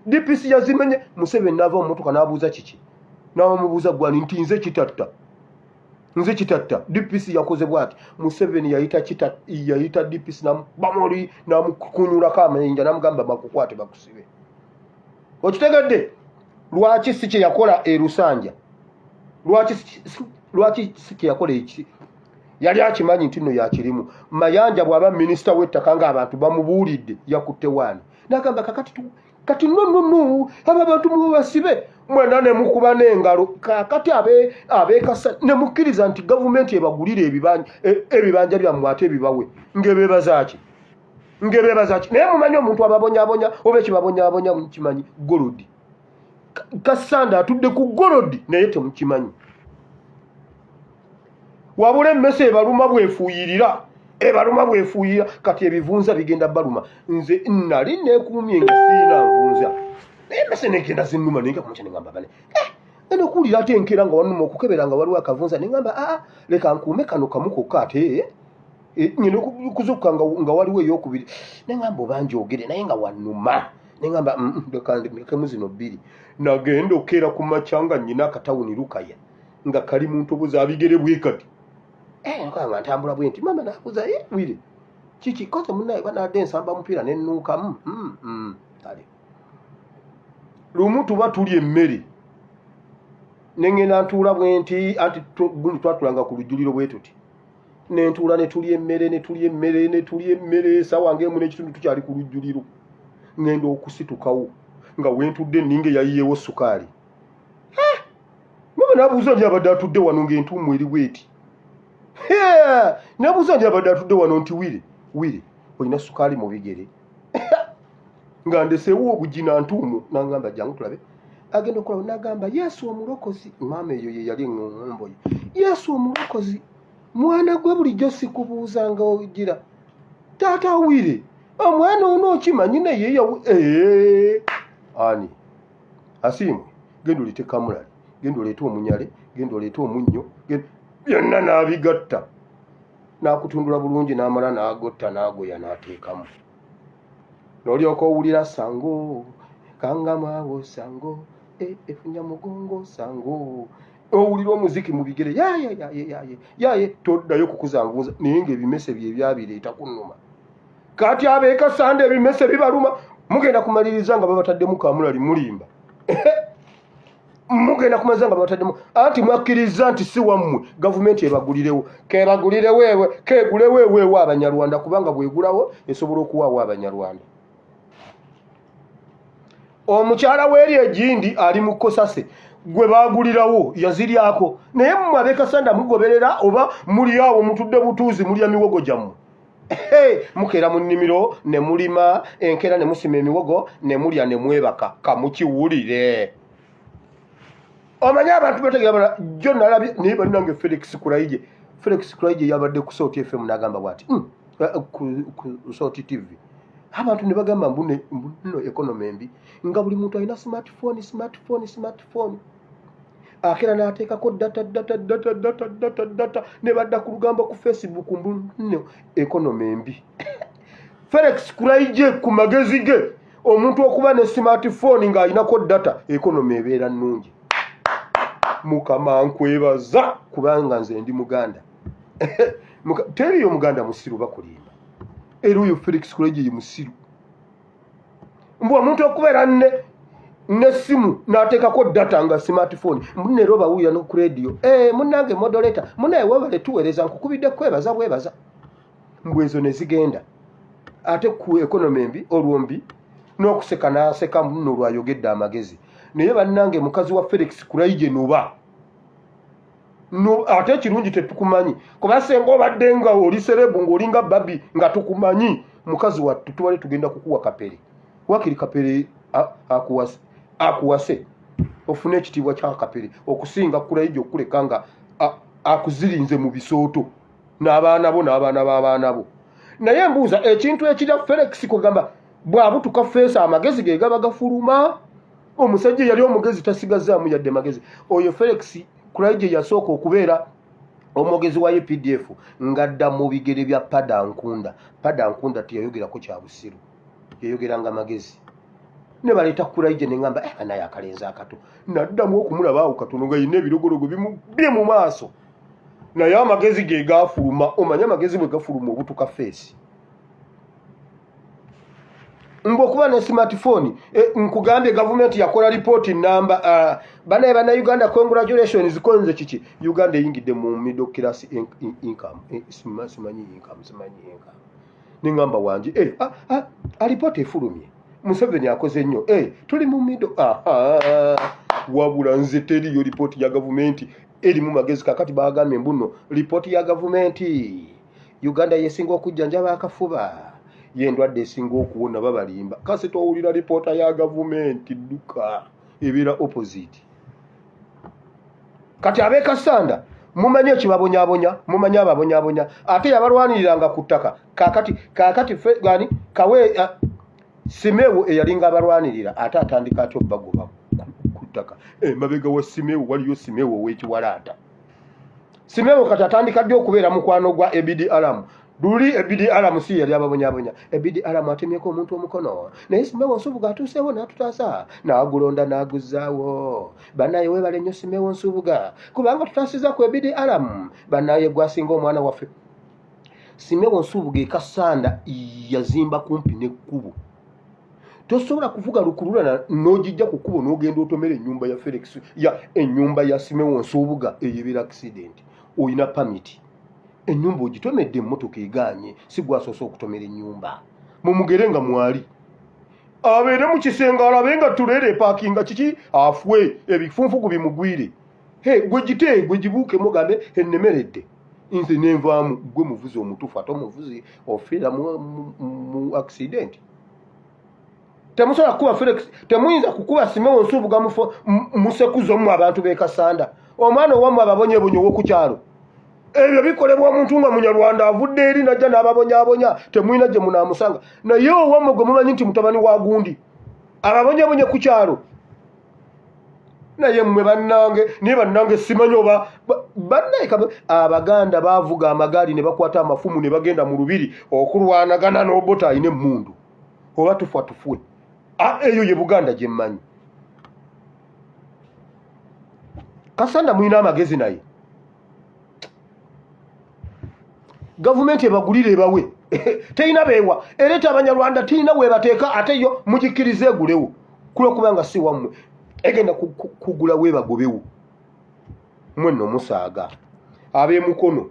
DPC yazimenye. Museveni n'ava mu motoka n'abuuza kiki. N'abamubuuza gwani nti nze kitatta. DPC yakoze bw'ati. Museveni yayita DPC bamuli n'amukunyulako amayinja n'amugamba bakukwate bakusibe. Okitegedde? Lwaki si kye yakola e Lusanja? Lwaki si kye yakola eki? Yali akimanyi nti nno yakirimu. Mayanja bw'aba minisita w'ettaka ng'abantu bamubuulidde yakutte waani. N'agamba kati no aba bantu mubasibe mwena ne mukuba n'engalo. Kakati abeekasa ne mukkiriza nti gavumenti ebagulira ebibanja byammwe ate ebibawe. Ng'ebeebaza ki? Naye mumanyi omuntu ababonyaabonya oba ekibabonyaabonya mukimanyi golodi. Kasanda atudde ku golodi naye temukimanyi. Wabula emmese ebaluma bwefuuyirira kati ebivunza bigenda baluma. Nze nali neekuumye nga siina nvunza naye emmese negenda zinnuma naye nga kumukya nengamba bane eno kuwulira ate enkeera nga wannuma okukebera nga waliwo akavunza nengamba leka nkuume kano kamu kokka ate nyina okuzukka nga waliwo eyokubiri nengamba oba njogere naye nga wannuma nengamba lekemu zino bbiri. Nagenda okeera ku makya nga nnyina akatawuni Lukaya nga kali mu ntobozi abigere bwe kati nkanga ntambula bwe nti mama nabuuza wire kiki koze munnaye banadde ensamba mupiira nennuukamu kale lumu tuba tuli emmere nengenda ntuula bwe nti anti gundi twatulanga ku lujjuliro bwe tuti nentuula ne tulya emmere sawa ng'emu n'ekitundu tukyali ku lujjuliro ngenda okusitukawo nga wentudde ninge yayiyewo sukaali. Mama nabuuza nti abadde atudde wano ng'entuumu eri bweti. Nabuuza nti abadde atudde wano nti wire olina sukaali mu bigere nga ndeseewo obugina ntuumu n'agamba jangu tulabe. Agenda okulaba n'agamba Yesu omulokozi. Maama eyo ye yali eŋŋombo ye. Yesu omulokozi mwana gwe bulijjo sikubuuza nga ogira taata wire omwana ono kimanyi naye yawu ani asimwe genda olete kamulali genda olete omunyale genda olete omunnyo byonna n'abigatta n'akutundula bulungi n'amala n'agotta n'agoya n'ateekamu n'olyoka owulira sango kangamaawo sango efunya mugongo sango owulira omuziki mu bigere yaye toddayo kukuzanguza naye ng'ebimese bye byabireeta kunnuma kati abeekasanda ebimese bibaluma mugenda kumaliriza nga babataddemu kamulali mulimba mugenda kumaza nga babataddemu anti mwakkiriza nti si wammwe gavumenti ebagulirewo kebagulirewo keguleweeweewo abanyarwanda kubanga bwegulawo esobola okuwaawo abanyarwanda omukyala w'eri egindi ali mu kkosase gwe baagulirawo yaziryako naye mmwe abeekasanda mugoberera oba muli awo mutudde butuuzi mulya miwogo gyammwe mukeera mu nnimiro ne mulima enkeera ne musima emiwogo ne mulya ne mwebaka kamukiwulire omanyi abantu bategera bala jjo nalabye naye balinange Felix Kulaije yabadde ku Soti FM n'agamba bw'ati ku Soti TV abantu ne bagamba mbuno economy embi nga buli muntu alina smartphone akera n'ateekako data ne badda ku lugambo ku Facebook mbuno economy embi Felix Kulaije ku magezi ge omuntu okuba ne smartphone ng'alinako data economy ebeera nnungi mukama nkwebaza kubanga nze ndi muganda teriyo muganda musiru bakulimba era oyo Felix Kulaije musiru mbwa omuntu okubeera ne simu n'ateekako data nga smartphone munero bawuya no ku radio munnange moderator munaye webale tuweereza nkukubidde kwebaza bwebaza mbwezo ne zigenda ate ku economy embi olwombi n'okuseka n'aseka muno lwayogedde amagezi naye bannange mukazi wa Felix Kulaije nuba ate ekirungi tetukumanyi kuba senga obadde nga oli serebu ng'olinga babi nga tukumanyi mukazi wattu tubale tugenda kukuwa kapere wakiri kapere akuwase ofune ekitiibwa kya kapere okusinga Kulaije okuleka nga akuzirinze mu bisooto n'abaana bo n'abaana b'abaana bo naye mbuuza ekintu ekirya Felix kugamba bw'abutuka feesa amagezi ge gaba gafuluma omusajja yali omugezi tasigazaamu yadde magezi oyo Felix Kulaije yasooka okubeera omwogezi wa UPDF ng'adda mu bigere bya Pada Nkunda teyayogerako kya busiru yayogeranga magezi ne baleeta Kulaije ne ngamba naye akalenzi akato naddamu okumulaba awo katono nga yina ebirogologo bye mu maaso naye amagezi ge gaafuluma omanye amagezi bwe gafuluma obutuka feesi ngokuba ne smartphone nkugambye government yakola report namba bana Uganda congratulations konze kiki Uganda yingidde mu middle class income simanyi income ningamba wanje report efulumye Museveni akoze nnyo tuli mu middle wabula nze teriyo report ya government eri mu magezi kakati bagambye mbuno report ya government Uganda yesinga okujjanjaba akafuba yendwadde esinga okuwona babalimba kasi towulira lipoota ya gavumenti dduka ebeera opposite kati abeekasanda mumanye ekibabonyaabonya mumanye ababonyaabonya ate yabalwaniriranga ku ttaka kakati gani kawe Simewo eyalinga abalwanirira ate atandika atyo bagoba ku ttaka mabega wa Simewo waliyo Simewo w'ekiwalaata Simewo kati atandika ddi okubeera mukwano gwa Ebidi Alamu Duli Ebidi Alamu si yali ababonyaabonya Ebidi Alamu atemyeko omuntu omukono naye Simewo Nsubuga atuuseewo n'atutaasa n'agulonda n'aguzzaawo bannaye weebale nnyo Simewo Nsubuga kubanga tutaasiza ku Ebidi Alamu bannaye gwasinga omwana waffe Simewo Nsubuga ekasanda yazimba kumpi n'ekkubo tosobola kuvuga lukululana n'ogijja ku kkubo n'ogenda otomera ennyumba ya Felix ennyumba ya Simewo Nsubuga eyebeera accident oyina pamiti ennyumba ogitomedde emmotoka egaanye si gwasoose okutomera ennyumba mumugere nga mwali abeere mu kisenge alabe nga tuleere paakinga kiki afwe ebifunfugu bimugwire gwe gite gwe gibuukemu gambe ennemeredde nze nenvaamu gwe muvuzi omutuufu ate omuvuzi ofiira mu accident temusobola kukuba Felix temuyinza kukuba Simewo Nsubuga musekuzo mu abantu b'ekasanda omwana owamu ababonyebonyi ow'okukyalo ebyo bikolebwa omuntu nga munyarwanda avudde eri najja n'ababonyaabonya temulina gye munaamusanga naye owammwe gwe mumanyi nti mutabani wa gundi ababonyabonye ku kyalo naye mmwe bannange simanyi oba bannaye abaganda baavuga amagaali ne bakwata amafumu ne bagenda mu lubiri okulwanagana n'obota ayina emmundu oba tufa tufwe eyo ye Buganda gye mmanyi Kasanda mulina amagezi naye gavumenti ebagulire ebawe teyina beewa ereeta abanyarwanda tiyina weebateeka ate yo mugikkirize egulewo kulwokubanga si wammwe egenda kugula weebagobewo mwenno musaaga ab'emukono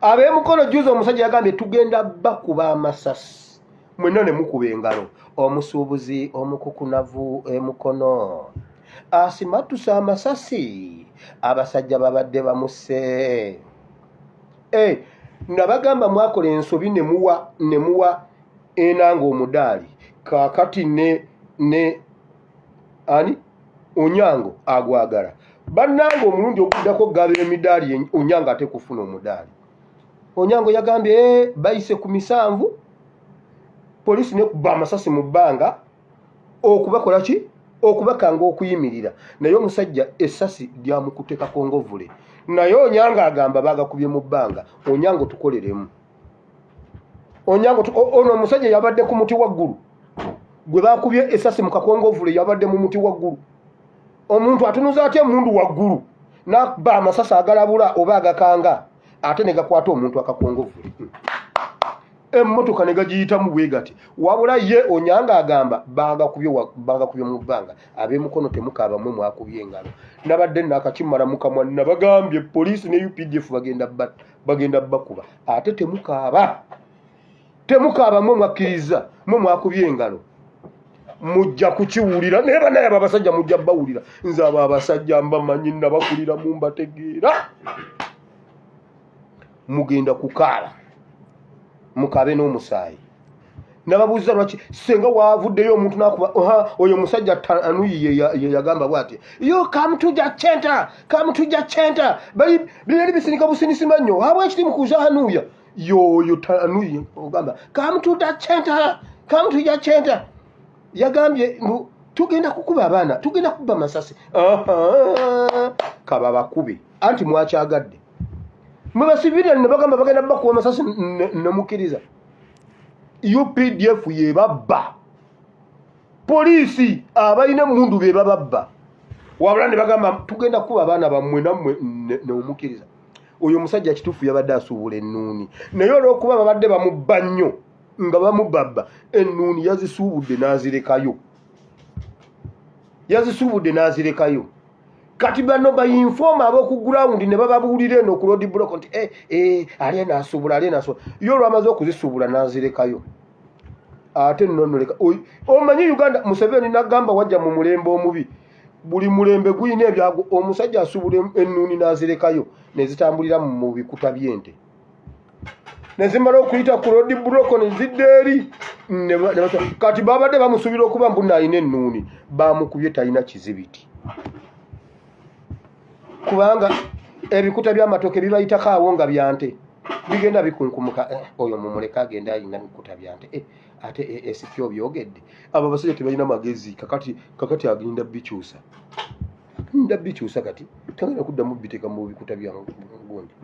ab'emukono juzi omusajja yagambye tugenda bakuba amasasi mwenna ne mukuba engalo omusuubuzi omukukunavu emukono asimatusa amasasi abasajja babadde bamusse nabagamba mwakola ensobi ne muwa enanga omudaali kakati ne ani Onyango agwagala bannanga omulundi okuddako gaba emidaali Onyango ate kufuna omudaali Onyango yagambye bayise ku 7 poliisi nekuba amasasi mu bbanga okubakola ki okubakanga okuyimirira naye omusajja essasi lyamukute kakongovule naye Onyango agamba bagakubye mu bbanga Onyango tukoleremu Onyango ono omusajja yabadde ku muti waggulu gwe bakubye essasi mu kakongovule yabadde mu muti waggulu omuntu atunuza atya emundu waggulu n'akuba amasasi agalabula oba agakanga ate ne gakwata omuntu akakongovule emmotoka ne gagiyitamu bwe gati wabula ye Onyango agamba bagakubye mu bbanga ab'emukono temukaaba mwe mwakubye engalo nabadde nakakimala mukamwa nabagambye poliisi ne UPDF bagenda bakuba ate temukaaba mwe mwakkiriza mwe mwakubye engalo mujja kukiwulira naye banaye abasajja mujja bawulira nze abo abasajja mbamanyi nabakulira mumbategeera mugenda kukaala mukabe n'omusaayi nababuuza lwaki senga waavuddeyo omuntu nakuba oyo musajja Tanuyi ye yagamba bwati yo kamutujja bali bisinika businisima nnyo habwe ekiri mukuza hanuya yo Tanuyi ogamba kamutujja chenta yagambye tugenda kukuba abaana tugenda kuba masasi kaba bakube anti mwakyagadde mwe basiviliani ne bagamba bagenda bakuba masasi nemukiriza UPDF yebabba poliisi abalina emundu bebababba wabula ne bagamba tugenda kuba abaana bammwe nammwe nemukiriza oyo omusajja kituufu yabadde asuubula ennuuni naye olw'okuba babadde bamubba nnyo nga bamubabba ennuuni yazisuubudde n'azirekayo kati bano bayinfooma ab'oku ground ne bababuulira eno ku road block nti ali naasuubula yo olwamaze okuzisuubula n'azirekayo ate nnono leka omanyi Uganda Museveni nagamba wajja mu mulembe omubi buli mulembe guyina ebyago omusajja asuubula ennuuni n'azirekayo ne zitambulira mu bikuta by'ente nezimala okuyita ku road block nezidde eri kati babadde bamusuubira okuba mbuna ayina ennuuni bamukubye talina kizibiti kubanga ebikuta by'amatoke bibayitako awo nga byante bigenda bikunkumuka oyo mumuleka agenda ayina bikuta byante ate esipyo byogedde abo abasajja tebalina magezi kakati agenda bikyusa kati tagenda kuddamu biteka mu bikuta bya gundi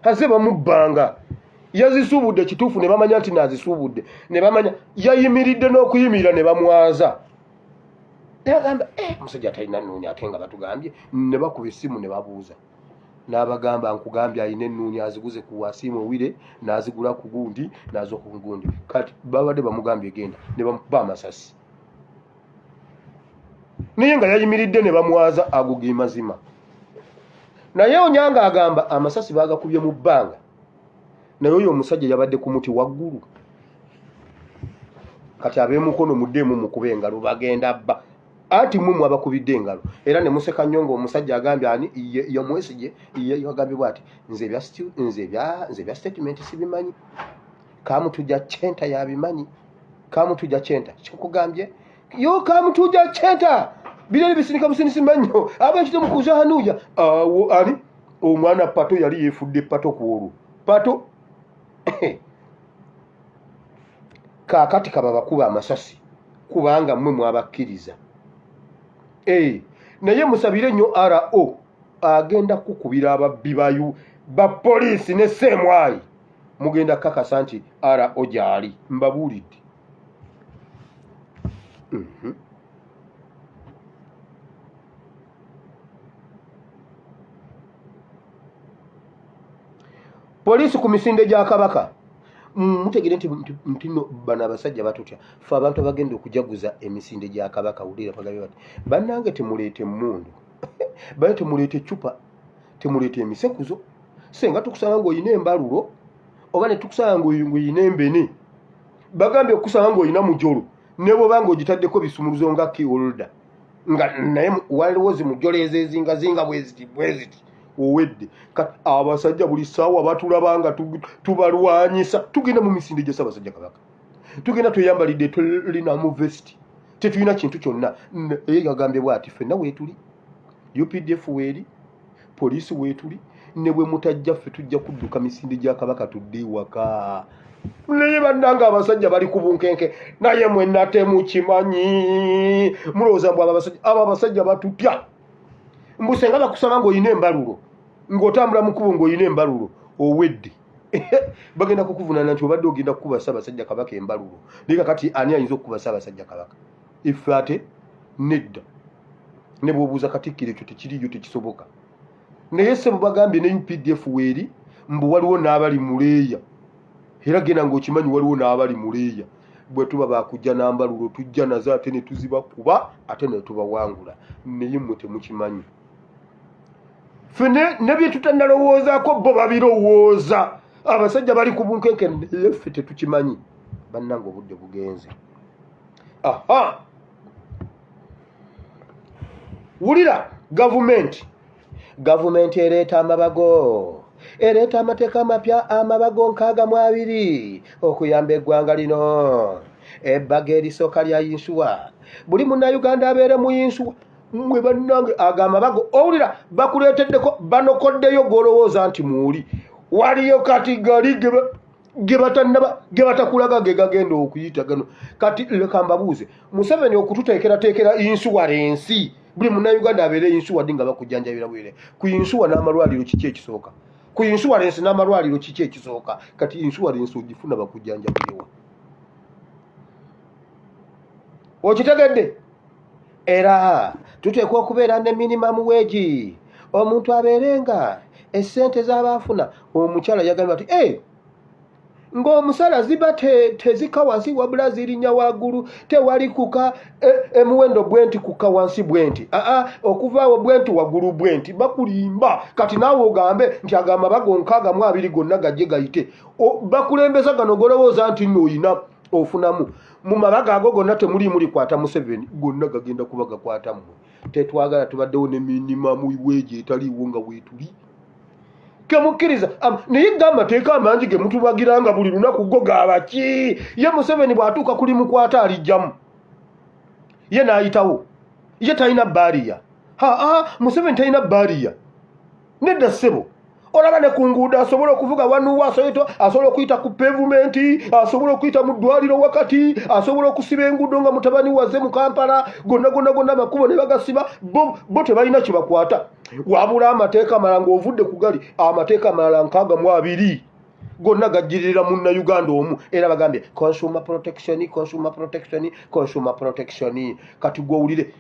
haze bamubbanga yazisuubudde kituufu ne bamanya nti nazisuubudde ne bamanya yayimiridde n'okuyimirira ne bamwaza yagamba omusajja talina nnuuni ate nga batugambye ne bakuba essimu ne babuuza n'abagamba nkugambye ayina ennuuni aziguze ku wasiimu owire n'azigula ku gundi nazo ku gundi kati babadde bamugambye genda ne bamukuba amasasi naye nga yayimiridde ne bamwaza ago ge mazima naye Onyango agamba amasasi bagakubye mu bbanga naye oyo omusajja yabadde ku muti waggulu kati ab'emukono muddeemu mukuba engalo bagenda bba anti mmwe abakubidde engalo era ne museka nnyo ng'omusajja agambye ani yomwesige yagambye bwati nze bya statement sibimanyi kamutujja chenta yabimanyi kamutujja chenta kikugambye yo kamutujja chenta bilali bisinika businisi nnyo abekite mukuza hanuya ani omwana pato yali yefudde pato kwolwo pato kaakati kaba bakuba amasasi kubanga mmwe mwabakkiriza naye musabire nnyo RO agenda kukubira ababbi ba poliisi ne Ssemwayi mugenda kakasa nti RO gyali mbabuulidde. Poliisi ku misinde gya Kabaka mutegere nti bano abasajja batutya fe abantu abagenda okujaguza emisinde gya Kabaka wulira bagabye bati bannange temuleete emmundu bale temuleete eccupa temuleete emisekuzo senga tukusanga ng'olina embalulo oba ne tukusanga ng'olina embene bagambye okusanga ng'olina mujolo ne bwoba ng'ogitaddeko bisumuluzo nga kiolda nga naye waliwo zimujolo ezezingazinga bweziti owedde kati abasajja buli ssaawa batulabanga tubalwanyisa tugenda mu misinde gya Ssaabasajja Kabaka tugenda tweyambalidde tulinamu vesti tetulina kintu kyonna yagambye bw'ati ffenna weetuli UPDF weeri poliisi weetuli ne bwe mutajja ffe tujja kudduka misinde gya Kabaka tudde ewaka naye bannanga abasajja bali ku bunkenke naye mwenna temukimanyi mulowooza mbu abo abasajja batutya mbusenga bakusaba ng'olina embalulo ng'otambula mu kkubo ng'olina embalulo owedde bagenda kukuvunaana nti obadde ogenda kukuba Ssaabasajja Kabaka embalulo naye kakati ani ayinza okukuba Ssaabasajja Kabaka iffe ate nedda ne bw'obuuza Katikkiro ekyo tekiriyo tekisoboka naye ssebo bagambye ne UPDF weeri mbu waliwo n'abali muleeya era genda ng'okimanyi waliwo n'abali muleeya bwe tuba bakujja n'ambalulo tujja nazo ate ne tuzibakuba ate ne tubawangula naye mmwe temukimanyi ffe ne bye tutannalowoozaako bo babirowooza abasajja bali ku bunkenke naye ffe tetukimanyi bannange obudde bugenze wulira gavumenti ereeta amabago ereeta amateeka amapya amabago 62 okuyamba eggwanga lino ebbaga erisooka lya yinsuwa buli munnayuganda abeere mu yinsuwa mwe bannange agamabago owulira bakuleeteddeko banokoddeyo g'olowooza nti muuli waliyo kati gali ge batakulaga ge gagenda okuyita gano kati leka mbabuuze Museveni okututeekerateekera insuwarensi buli munnayuganda abeere insuwadi nga bakujjanjabira bwere ku insuwa n'amalwaliro kiki ekisooka ku insuwarensi n'amalwaliro kiki ekisooka kati insuwarensi ogifuna bakujjanjabirewa okitegedde era tuteekwa okubeera ne minimum wage omuntu abeerenga essente z'abaafuna omukyala yagambye ati ng'omusala ziba tezika wansi wabula zirinnya waggulu tewali kuka emuwendo bwenti kuka wansi bwenti okuvaawo bwenti waggulu bwenti bakulimba kati naawe ogambe nti agamabago 62 gonna gajje gayite bakulembeza gano golowooza nti nooyina ofunamu mu mabaga ago gonna temuli kwata Museveni gonna gagenda kuba gakwata mmwe tetwagala tubaddewo ne minimum wage etaliiwo nga weetuli kemukkiriza naye g'amateeka amangi ge mutubagiranga buli lunaku go gaabaki ye Museveni bw'atuuka kuli mukwata alijjamu ye n'ayitawo ye talina baaliya Museveni talina baaliya nedda ssebo olaba ne ku nguudo asobola okuvuga wanuwa asobola okuyita ku pavumenti asobola okuyita mu ddwaliro wakati asobola okusiba enguudo nga mutabani wazze mu Kampala gonna amakubo ne bagasiba bo tebalina kibakwata wabula amateeka amalala ng'ovudde ku gali amateeka amalala 62 gonna gajjiririra munnayuganda omu era bagambye consumer protection kati gwowulire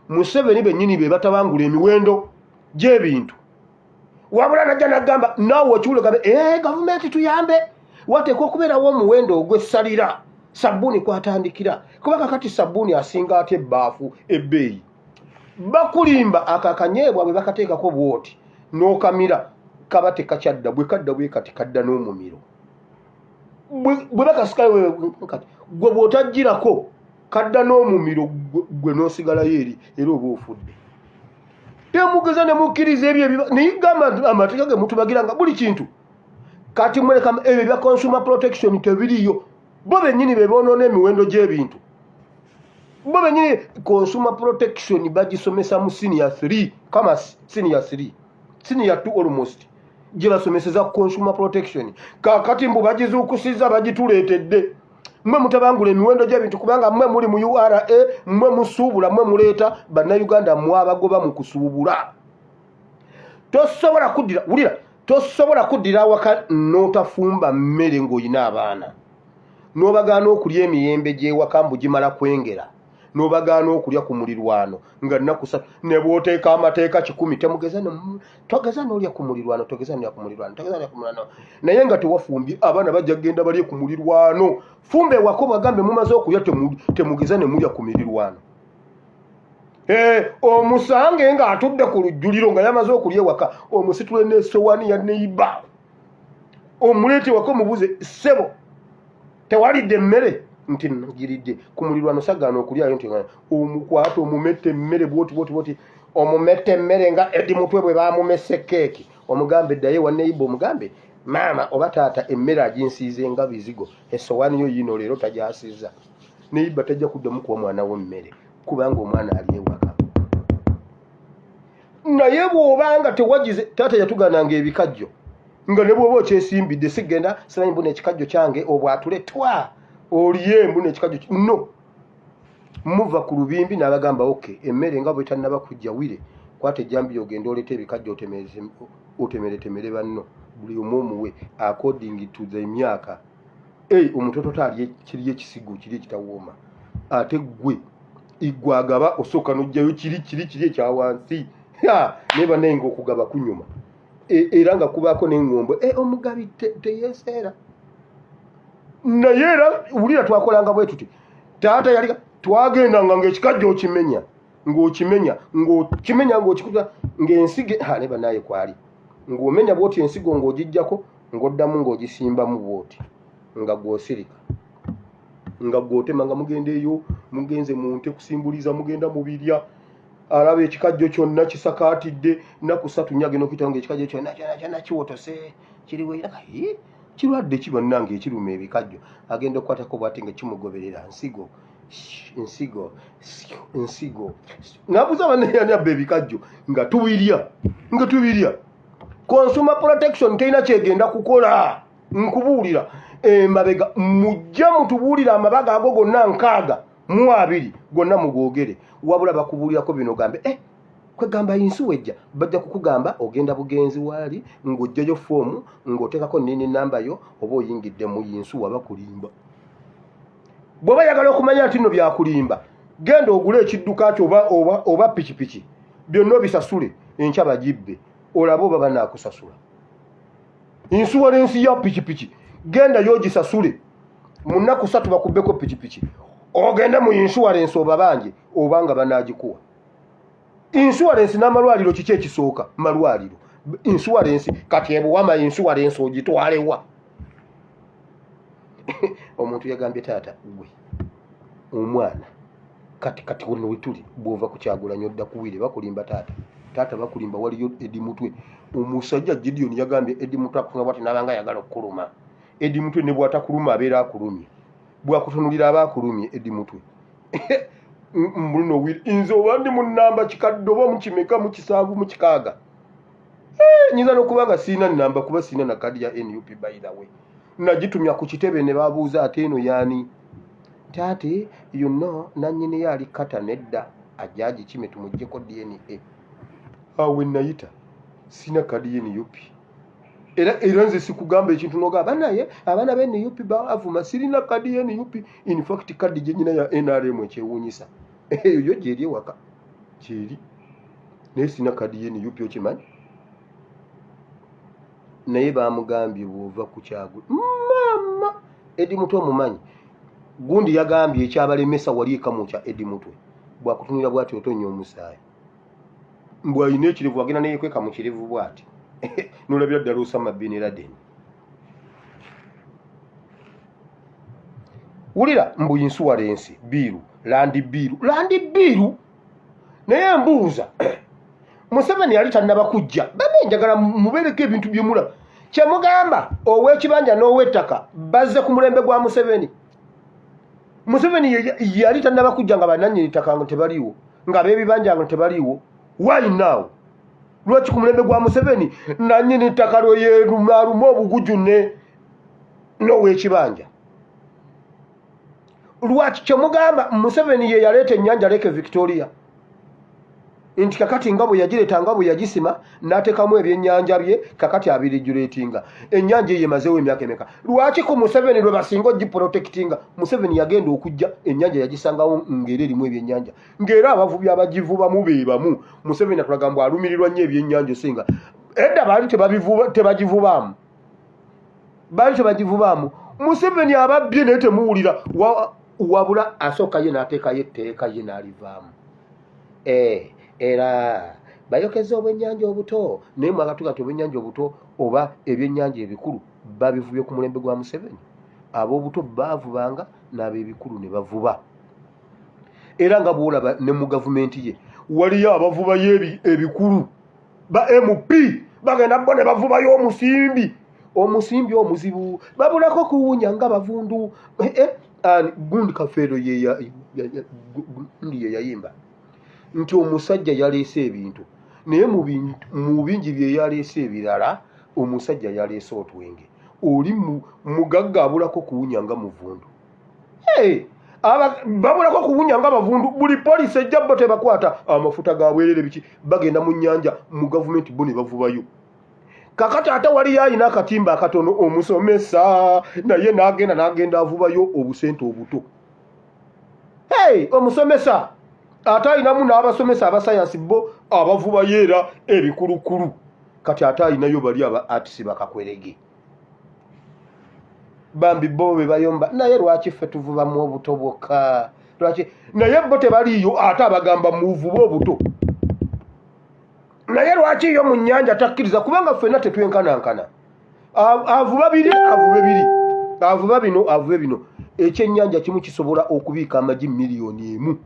Museveni bennyini be batabangula emiwendo gy'ebintu wabula najja nagamba naawe okiwule gambe gavumenti tuyambe wateekwa okubeerawo omuwendo ogw'essalira sabbuuni kwatandikira kuba kakati sabbuuni asinga ate ebbaafu ebbeeyi bakulimba akakanyeebwa bwe bakateekako bwoti n'okamira kaba tekakyadda bwe kadda bwe kati kadda n'omumiro bwe bakasikayo kati gwe bw'otajjirako kadda n'omumiro gwe n'osigalayo eri era oba ofudde temugeza ne mukkiriza ebyo naye gamba amateeka ge mutubagiranga buli kintu kati muleka ebyo bya consumer protection tebiriyo bo bennyini be boonoona emiwendo gy'ebintu bo bennyini consumer protection bagisomesa mu senior 3 kama senior 3 senior 2 almost gye basomeseza consumer protection kakati mbu bagizuukusiza bagituleetedde mmwe mutabangula emiwendo gy'ebintu kubanga mmwe muli mu URA mmwe musuubula mmwe muleeta bannayuganda mwabagoba mu kusuubula tosobola kuddira wulira tosobola kuddira awaka n'otafumba mmere ng'olina abaana n'obagaana okulya emiyembe gy'ewaka mbu gimala kwengera n'obagaana okulya ku mulirwano nga nnaku 3 ne bw'oteeka amateeka 10 togeza n'olya ku mulirwano naye nga tewafumbye abaana bajja kgenda balye ku mulirwano fumba ewaka bagambe mumaze okulya temugeza ne mulya ku mirirwano omusange ng'atudde ku lujjuliro nga yamaze okulya ewaka omusitule n'essowaani ya neiba omuleete ewaka omubuze ssebo tewalidde emmere nti nagiridde ku mulirwano sagaana okulyayo nti omukwata omumette emmere bwoti omumette emmere nga Edi Mutwe bwe baamumesse keeki omugambe ddayo wa neiba omugambe maama oba taata emmere aginsiize nga bizigo essowaani yo yino leero tagyasiza neiba tajja kuddamu kuwa mwana we emmere kubanga omwana ali ewaka naye bw'obanga tewagize taata yatugaananga ebikajjo nga ne bw'oba okyesimbidde sigenda simanyi mbu n'ekikajjo kyange obwatule twa oliye mbu n'ekikajjo no muva ku lubimbi n'abagamba oke emmere nga bwe tannaba kujja wire kwata ejjambi ogenda oleeta ebikajjo otemeretemere banno buli omu omuwe according to the myaka omutoto taalye kiri ekisigo kiri ekitawooma ate gwe igwagaba osooka n'ojjayo kiri ekyawansi naye bannaye ng'okugaba kunyuma era nga kubaako n'eŋŋombo omugabi teyeeseera naye era wulira twakolanga bwe tuti taata yali twagendanga ng'ekikajjo ng'okimenya ng'okikuta ng'ensige ne bannaye kwali ng'omenya bwoti ensigo ng'ogijjako ng'oddamu ng'ogisimbamu bwoti nga gw'osirika nga gw'otema nga mugenda eyo mugenze mu nte kusimbuliza mugenda mu birya alaba ekikajjo kyonna kisakaatidde nnaku 3 nnyage n'okuyitawo ng'ekikajjo kyonna kiwotose kiriwe kirwadde kibannange ekiruma ebikajjo agenda okukwatako bw'ati nga kimugoberera nsigo nabuza banayani abba ebikajjo nga tubirya consumer protection terina kyegenda kukola nkubuulira emabega mujja mutubuulira amabaga ago gonna 6 gonna mugogere wabula bakubuulirako bino gambe kwegamba yinsuwa ejja bajja kukugamba ogenda bugenzi waali ng'ojjayo foomu ng'oteekako nini nambayo oba oyingidde mu yinsuwa bakulimba bw'oba yagala okumanya nti nno byakulimba genda ogule ekidduka kyo oba pikipiki byonna obisasule enkya bagibbe olabe oba banaakusasula insuwalensi ya pikipiki genda yogisasule mu nnaku 3 bakubbeko pikipiki ogende mu insuwalensi obabange obanga banaagikuwa insuwalensi n'amalwaliro kiki ekisooka malwaliro insuwalensi kati ebuwama insuwalensi ogitwalewa omuntu yagambye taata gwe omwana kati wano wetuli bw'ova ku Kyagulanyi odda kuwire bakulimba taata bakulimba waliyo Edi Mutwe omusajja Gideon yagambye Edi Mutwe akufunga bwati nabanga ayagala okukuluma Edi Mutwe ne bw'atakuluma abeera akulumye bwakutunulira aba akulumye Edi Mutwe mbuno wiri inzo wandi mu namba kikaddo oba mukimeka mu 7 mu 6 nyiza n'okubanga siina namba kuba siina na kadi ya NUP by the way nagitumya ku kitebe ne babuuza ate eno yaani taate nannyini yali kata nedda ajjaji kime tumuggyeko DNA awe nayita sina kadi ya NUP era nze sikugamba ekintu n'ogamba naye abaana be NUP baavuma sirina kadi ya NUP in fact kadi gye nyina ya NRM ekyewuunyisa eyo yo gyeri ewaka kyeri naye sina kadi ya NUP okimanyi naye baamugambye bw'ova ku Kyagulanyi mama Edi Mutwe omumanyi gundi yagambye ekyabalemesa wali ekamu kya Edi Mutwe bwakutunira bwati otonya omusaayi mbwalina ekirivu agenda neyekweka mu kirivu bwati nolabira ddala Osama bin Laden wulira mbu insuwalensi biiru landi biiru naye mbuuza Museveni yali tannaba kujja bame njagala mubeereko ebintu bye mulaba kyemugamba ow'ekibanja n'ow'ettaka bazze ku mulembe gwa Museveni yali tannaba kujja nga bannannyini ttaka nga tebaliiwo nga ab'ebibanja nga tebaliiwo why now lwaki ku mulembe gwa Museveni nannyini ttaka lwe yeeruma obugujune n'ow'ekibanja? Lwaki kyemugamba Museveni ye yaleeta ennyanja Lake Victoria nti kakati nga bwe yagireeta nga bwe yagisima n'ateekamu ebyennyanja bye kakati abirijuleetinga ennyanja eyo emazeewo emyaka emeka? Lwaki ku Museveni lwe basinga ogiprotectinga Museveni yagenda okujja ennyanja yagisangawo ng'era erimu ebyennyanja ng'era abavubi abagivubamu be bamu? Museveni atulaga mbu alumirirwa nnyo ebyennyanja osinga edda baali tebagivubaamu, baali tebagivubaamu. Museveni ababbye naye temuwulira wabula asooka ye n'ateekayo etteeka ye n'alivaamu. Era bayokeza obwennyanja obuto naye mwagatuga nti obwennyanja obuto oba ebyennyanja ebikulu babivubye ku mulembe gwa Museveni. Ab'obuto baavubanga n'ab'ebikulu ne bavuba. Era nga bw'olaba ne mu gavumenti ye waliyo abavubayo ebikulu ba MP bagenda bo ne bavubayo omusimbi omuzibu babulako kuwunya nga bavundu. Gundi Kafeero ye yayimba nti omusajja yaleese ebintu naye mu bingi bye yaleese ebirala omusajja yaleese otwenge. Oli mugagga abulako kuwunya nga muvundu. Babulako kuwunya nga bavundu. Buli poliisi ejja bo tebakwata amafuta ga bwerere biki bagenda mu nnyanja mu gavumenti bo ne bavubayo. Kakati ate waliyo alina akatimba akatono omusomesa naye n'agenda avubayo obusente obuto. Omusomesa ate alinamu n'abasomesa abasayansi bo abavubayo era ebikulukulu. Kati ate alinayo bali aba artisi bakakwerege bambi bo be bayomba. Naye lwaki ffe tuvubamu obuto bwokka? Lwaki naye bo tebaliyo ate abagamba muvuba obuto? Naye lwaki yo mu nnyanja takkiriza? Kubanga ffenna tetwenkanankana. Avuba biri avube biri, avuba bino avube bino. Ekyennyanja kimu kisobola okubiika amagi miliyoni emu.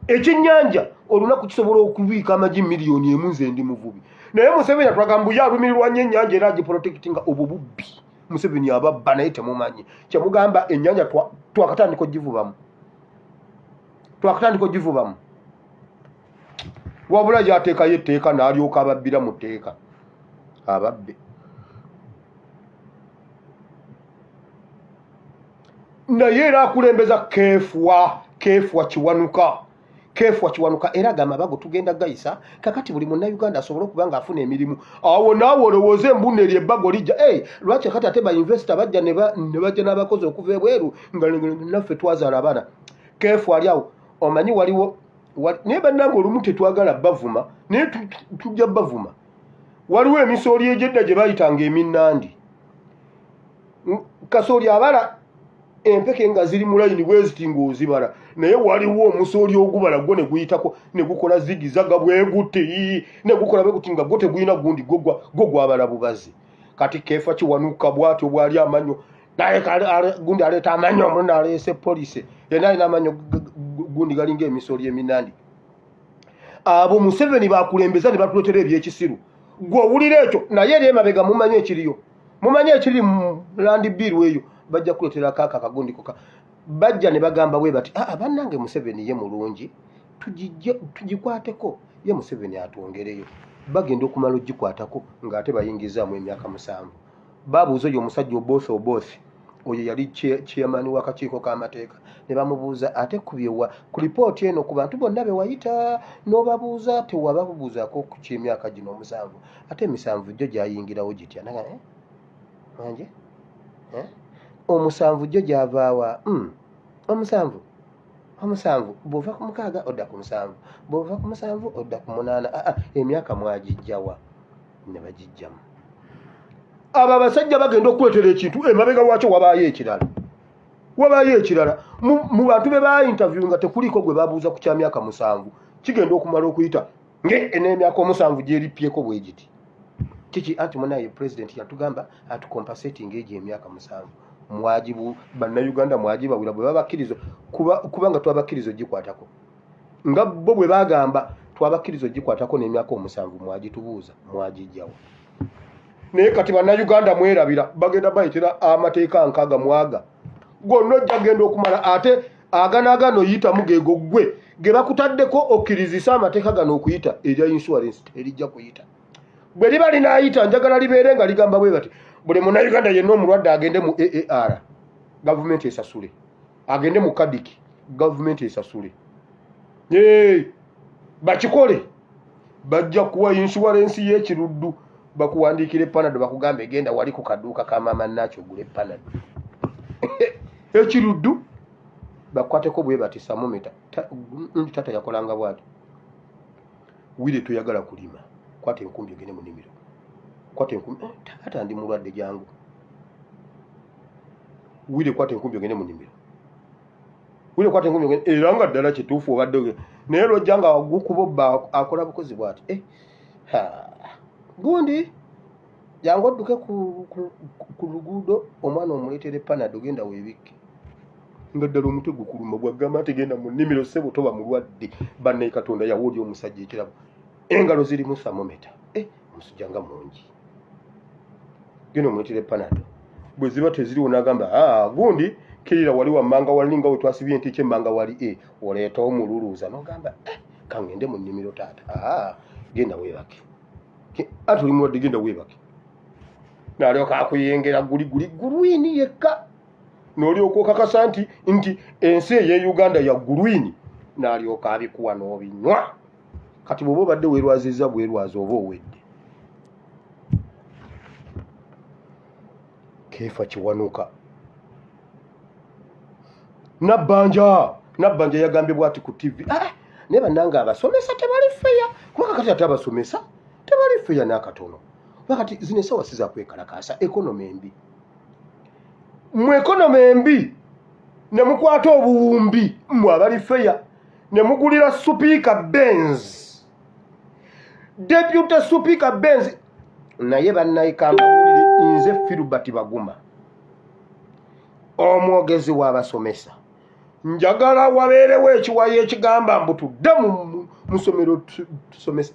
Ekyennyanja olunaku kisobola okubiika amagi miliyoni emu. Nze ndi muvubi. Naye Museveni atwagamba yalumirirwa nnyo ennyanja era agiprotectinga. Obwo bubbi. Museveni ababba naye temumanyi. Kyemugamba ennyanja twakatandika ogivubamu. Twakatandika ogivubamu. Wabula gyateekayo etteeka n'alyoka ababbira mu tteeka. Ababbe. Naye era akulembeza keefwa kiwanuka era agamba bago tugenda gayisa kakati buli munnayuganda asobola okuba nga afuna emirimu. Awo naawe olowooza embunda eri ebbago lijja. Lwaki kati ate bayinvesita bajja ne bajja n'abakozi okuva ebweru nga naffe twazaala abaana. Keefwa ali awo omanyi waliwo naye bannange olumu tetwagala bavuma naye tujja bavuma. Waliwo emisooli egyedda gye bayitanga eminnandi. Kasooli abala empeke nga ziri mu layini bwe ziti ng'ozibala naye waliwo omusooli ogubala gwo ne guyitako ne gukola zigizaga bwe guti ne gukola bwe guti nga gwo tegulina gundi gwo gwabala bubazi. Kati keefwa kiwanuka bw'atyo bw'ali amanyo naye gundi aleeta amanyo omuno aleese poliisi yenna alina amanyo gundi galinga emisooli eminandi. Abo Museveni bakulembeza ne batuleetera ebyekisiru. Gwe owulira ekyo naye eri emabega mumanyi ekiriyo. Mumanyi ekiri mu landi biiru eyo bajja kuleetera kaaka akagundi koka. Bajja ne bagamba bwe bati bannange Museveni ye mulungi tugikwateko ye Museveni atwongereyo. Bagenda okumala ogikwatako ng'ate bayingizaamu emyaka 7. Babuuza oyo omusajja obosi oyo yali chairman w'akakiiko k'amateeka ne bamubuuza ate kubyewa ku lipooti eno ku bantu bonna be wayita n'obabuuza tewababuuzaako ku ky'emyaka gino 7 ate 7 gyo gyayingirawo gitya naga manje 7 gyo gyavaawa omusanvu bw'ova ku 6 odda ku 7 bw'ova ku 7 odda ku 8 emyaka mwagijjawa ne bagijjamu. Aba abasajja bagenda okuleetera ekintu emabega waakyo wabaayo ekirala mu bantu be ba interview nga tekuliko gwe babuuza ku kya myaka 7 kigenda okumala okuyita n'emyaka 7 gyeripyeko bwe giti kiki anti munaye president yatugamba atucompensating age emyaka 7 mwajibu bannayuganda mwagibawira bwe babakkirizo kubanga twabakkirizo gikwatako nga bo bwe bagamba twabakkirizo gikwatako n'emyaka 7 mwagitubuuza mwagijjawo. Naye kati bannayuganda mwerabira bagenda bayitira amateeka nkaaga mwaga gonna ojja genda okumala ate aganaagano yitamu geego gwe ge bakutaddeko okkirizisa amateeka gano okuyita erya insurance terijja kuyita. Bwe liba linaayita njagala libeere nga ligamba bwe bati buli munnayuganda yenna omulwadde agende mu AAR gavumenti esasule, agende mu kadiki gavumenti esasule. Bakikole, bajja kuwa insurance y'ekiruddu, bakuwandiikire panado bakugambe genda wali ku kaduuka ka maama Nacho ogule panado ekiruddu bakwateko bwe bati thermometer. Tata yakolanga bwati, wile tuyagala kulima, kwata enkumbi ogende mu nnimiro, kwata enkumbi tata ndi mulwadde jangu, wile kwata enkumbi ogende mu nnimiro, wile kwata enkumbi ogende. Era nga ddala kituufu obadde naye lwojja nga gukuba akola bukozi bwati gundi jangu odduke ku luguudo omwana omuleetere panado genda weebikke. Nga ddala omutwe gukuluma bwagamba nti genda mu nnimiro ssebo toba mulwadde. Bannaye Katonda yawoolya omusajja ekirabo, engalo zirimu thermometer, omusujja nga mungi, genda omuleetere panado. Bwe ziba teziriwo n'agamba gundi kirira wali wammanga wali nga we twasibye enti kyemmanga wali oleeta omululuuza n'ogamba kangende mu nnimiro taata. Genda weebake, ati oli mulwadde genda weebake. N'alyoka akuyengera gulwini yekka, n'olyoka okakasa nti ensi ey'e Uganda ya gulwini, n'alyoka abikuwa n'obinywa. Kati bw'oba obadde weerwazizza bwerwaza oba owedde. Keefa kiwanuka. Nabbanja yagambye bwati ku TV, naye bannange abasomesa tebali feya, kubanga kati ate abasomesa tebali feya n'akatono. Wakati zino essaawa si za kwekalakaasa, ekonomi embi. Mu ekonomi embi ne mukwata obuwumbi mmwe abali feya ne mugulira Speaker Benz, Deputy Speaker Benz. Naye bannayikanga bulire nze Filbert Baguma, omwogezi w'abasomesa, njagala wabeerewo ekiwayo ekigamba mbu tudde mu ssomero tusomesa.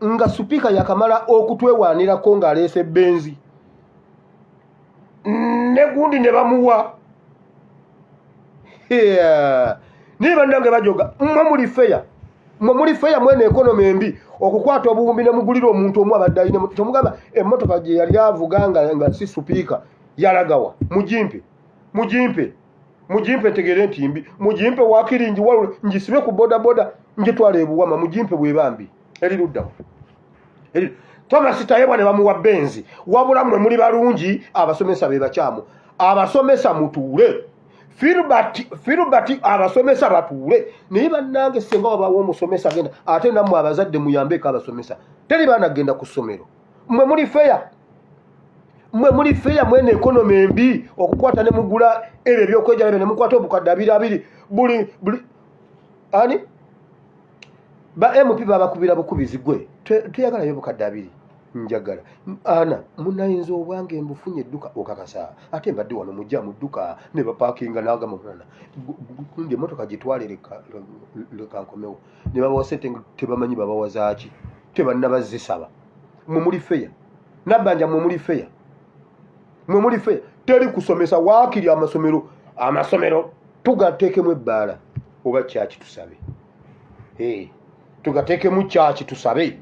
Nga Speaker yakamala okutwewaanirako ng'aleese benzi ne gundi ne bamuwa. Naye bannange bajoga, mmwe muli feya mwene ekonomi embi okukwata obuwumbi ne mugulira omuntu omu abadde alina. Tomugamba emmotoka gye yali avuga nga si Speaker yalagawa. Mugimpe tegere nti mbi, mugimpe waakiri njiwalule njisibe ku bodaboda njitwala ebuwama, mugimpe bwebambi eri luddawo. Thomas Tayebwa ne bamuwa benzi, wabula mmwe muli balungi, abasomesa be bakyamu. Abasomesa mutuule, Filbert abasomesa batuule. Naye bannange senga wabawo omusomesa agenda, ate nammwe abazadde muyambeko abasomesa, teri baana genda ku ssomero. Mmwe muli feya mwene ekonomi embi okukwata ne mugula ebyo ebyokwejala ne mukwata obukadde 2 buli ani ba MP babakubira bukubizi gwe tuyagala yo bukadde 2 njagala ana munayinza obwange mbufunye edduka okakasa ate mbadde wano mujja mu dduka ne bapakinga n'agamba mwana ndi emotoka gitwale leka nkomewo ne babawa sente tebamanyi babawa zaaki tebannabazisaba. Mmwe muli feya nabbanja, mmwe muli feya teri kusomesa waakiri amasomero tugateekemu ebbaala oba kyaki tusabe, tugateekemu kyaki tusabe.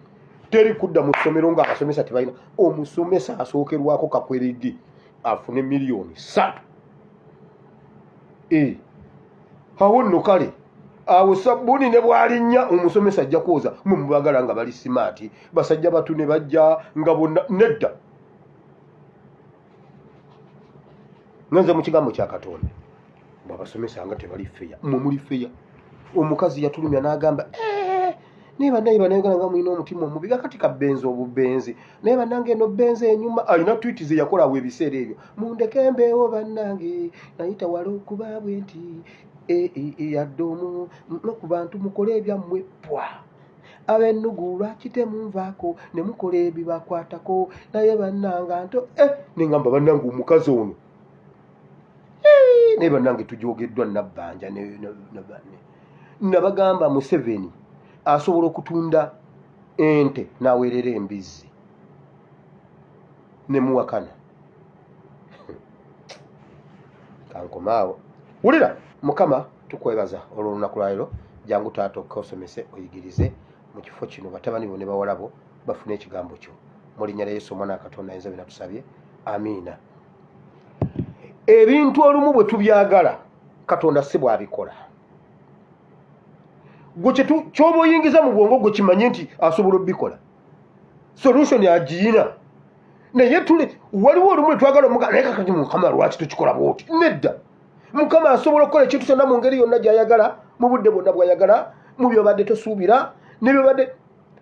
Teri kudda mu ssomero nga abasomesa tebalina. Omusomesa asookerwako kakweredi afune miliyoni 3. Awo nno kale awo sabbuuni ne bwalinnya omusomesa ajja kwoza mmwe mubagala nga bali simaati basajja batu ne bajja nga bonna nedda. Nze mu kigambo kya Katonda bw'abasomesa nga tebali feya, mmwe muli feya. Omukazi yatulumya n'agamba naye bannayuganda nga mulina omutima omubi kakati kabenzi obubenzi. Naye bannange eno benzi enyuma alina twiti ze yakola awo ebiseera ebyo, mundeke mbeewo bannange nayita wala okuba bwe nti yadde omu no ku bantu mukole ebyammwe pwa ab'ennugu lwaki temunvaako ne mukola ebibakwatako. Naye bannanga nto nengamba bannange omukazi ono naye bannange tujogeddwa nabbanja nabagamba Museveni asobola okutunda ente n'aweerera embizzi ne muwakana. Kankomaawo wulira Mukama tukwebaza olw'olunaku lwaleero. Jangu taata okosomese oyigirize mu kifo kino batabani bo ne bawalabo bafune ekigambo kyo mu linnya lya Yesu omwana wa Katonda ayinza byonna tusabye, amiina. Ebintu olumu bwe tubyagala Katonda si bw'abikola. Gwe ky'oba oyingiza mu bwongo gwe kimanye nti asobola obbikola, solution agiyina. Naye waliwo olumu lwe twagala omugala naye kakati Mukama lwaki tukikola bw'oti? Nedda, Mukama asobola okukola ekintu kyonna mu ngeri yonna gy'ayagala, mu budde bwonna bw'ayagala, mu by'obadde tosuubira ne by'obadde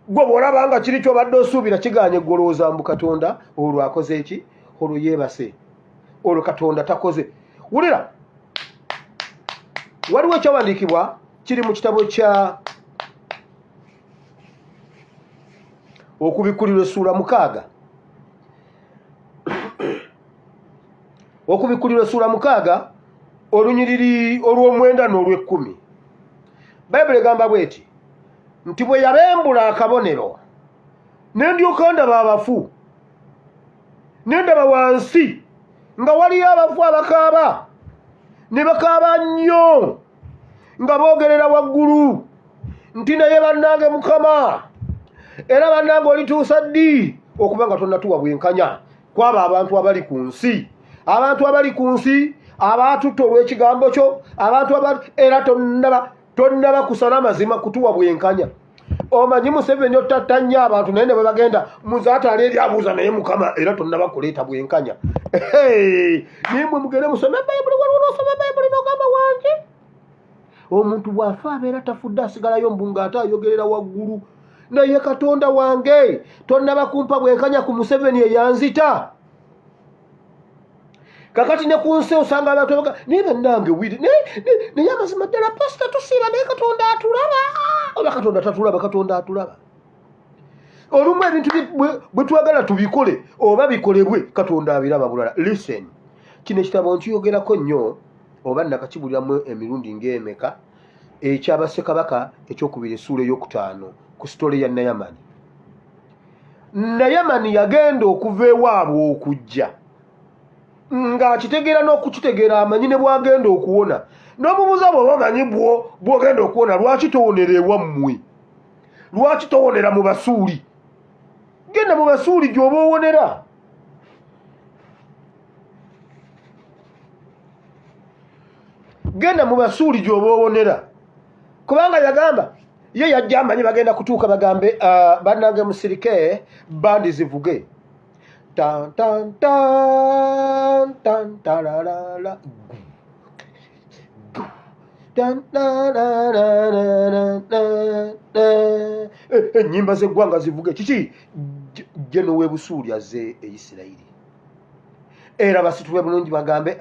gwe bw'olaba nga kiri ky'obadde osuubira kiganye golooza mbu Katonda olwo akoze eki, olwo yeebase, olwo Katonda takoze. Wulira, waliwo ekyawandiikibwa kiri mu kitabo kya Okubikkulirwa essuula 6, Okubikkulirwa essuula 6 olunyiriri olw'omwenda n'olw'ekkumi. Bayibuli egamba bw'eti nti bwe yabembula akabonero ne ndyoka ndaba abafu, ne ndaba wansi nga waliyo abafu abakaaba, ne bakaaba nnyo nga boogerera waggulu nti naye bannange Mukama, era bannange olituusa ddi okuba nga tonnatuwa bwenkanya kwaba abantu abali ku nsi, abantu abali ku nsi abaatutta olw'ekigambo kyo, abantu era tonnaba kusala mazima kutuwa bwenkanya. Omanyi Museveni ottatta nnyo abantu naye ne bwe bagenda muzaataala eri abuuza naye Mukama era tonnaba kuleeta bwenkanya. Naye mwe mugende musome Bayibuli, waliwo n'osoma Bayibuli n'ogamba wange omuntu bw'afa abeera tafudde asigalayo mbu ng'ate ayogerera waggulu. Naye Katonda wange tonnaba kumpa bwenkanya ku Museveni eyanzita. Kakati ne ku nsi osanga abantu abaga naye bannange wiri naye amazima ddala pasita tusiiba naye Katonda atulaba. Oba Katonda tatulaba, Katonda atulaba. Olumu ebintu bwe twagala tubikole oba bikolebwe Katonda abiraba bulala. Listen, kino ekitabo nkiyogerako nnyo oba nakakibuliramu emirundi ng'emeka, eky'Abassekabaka ekyokubiri essuula ey'okutaano ku sitole ya Nayamani. Nayamani yagenda okuva ewaabwe okujja ng'akitegeera n'okukitegeera amanyi ne bw'agenda okuwona. N'omubuuza bw'oba omanyi bw'ogenda okuwona lwaki towonera ewammwe? Lwaki towonera mu Basuuli? Genda mu Basuuli gy'oba owonera. Genda mu Basuuli gy'oba owonera. Kubanga yagamba ye yajja amanyi bagenda kutuuka bagambe bannange musirike bandi zivuge. Tan tan tan tan tararara tan tararara ennyimba z'eggwanga zivuge. Kiki? Jeno w'Ebusuuli azze Isirayiri. Era basitule bulungi bagambe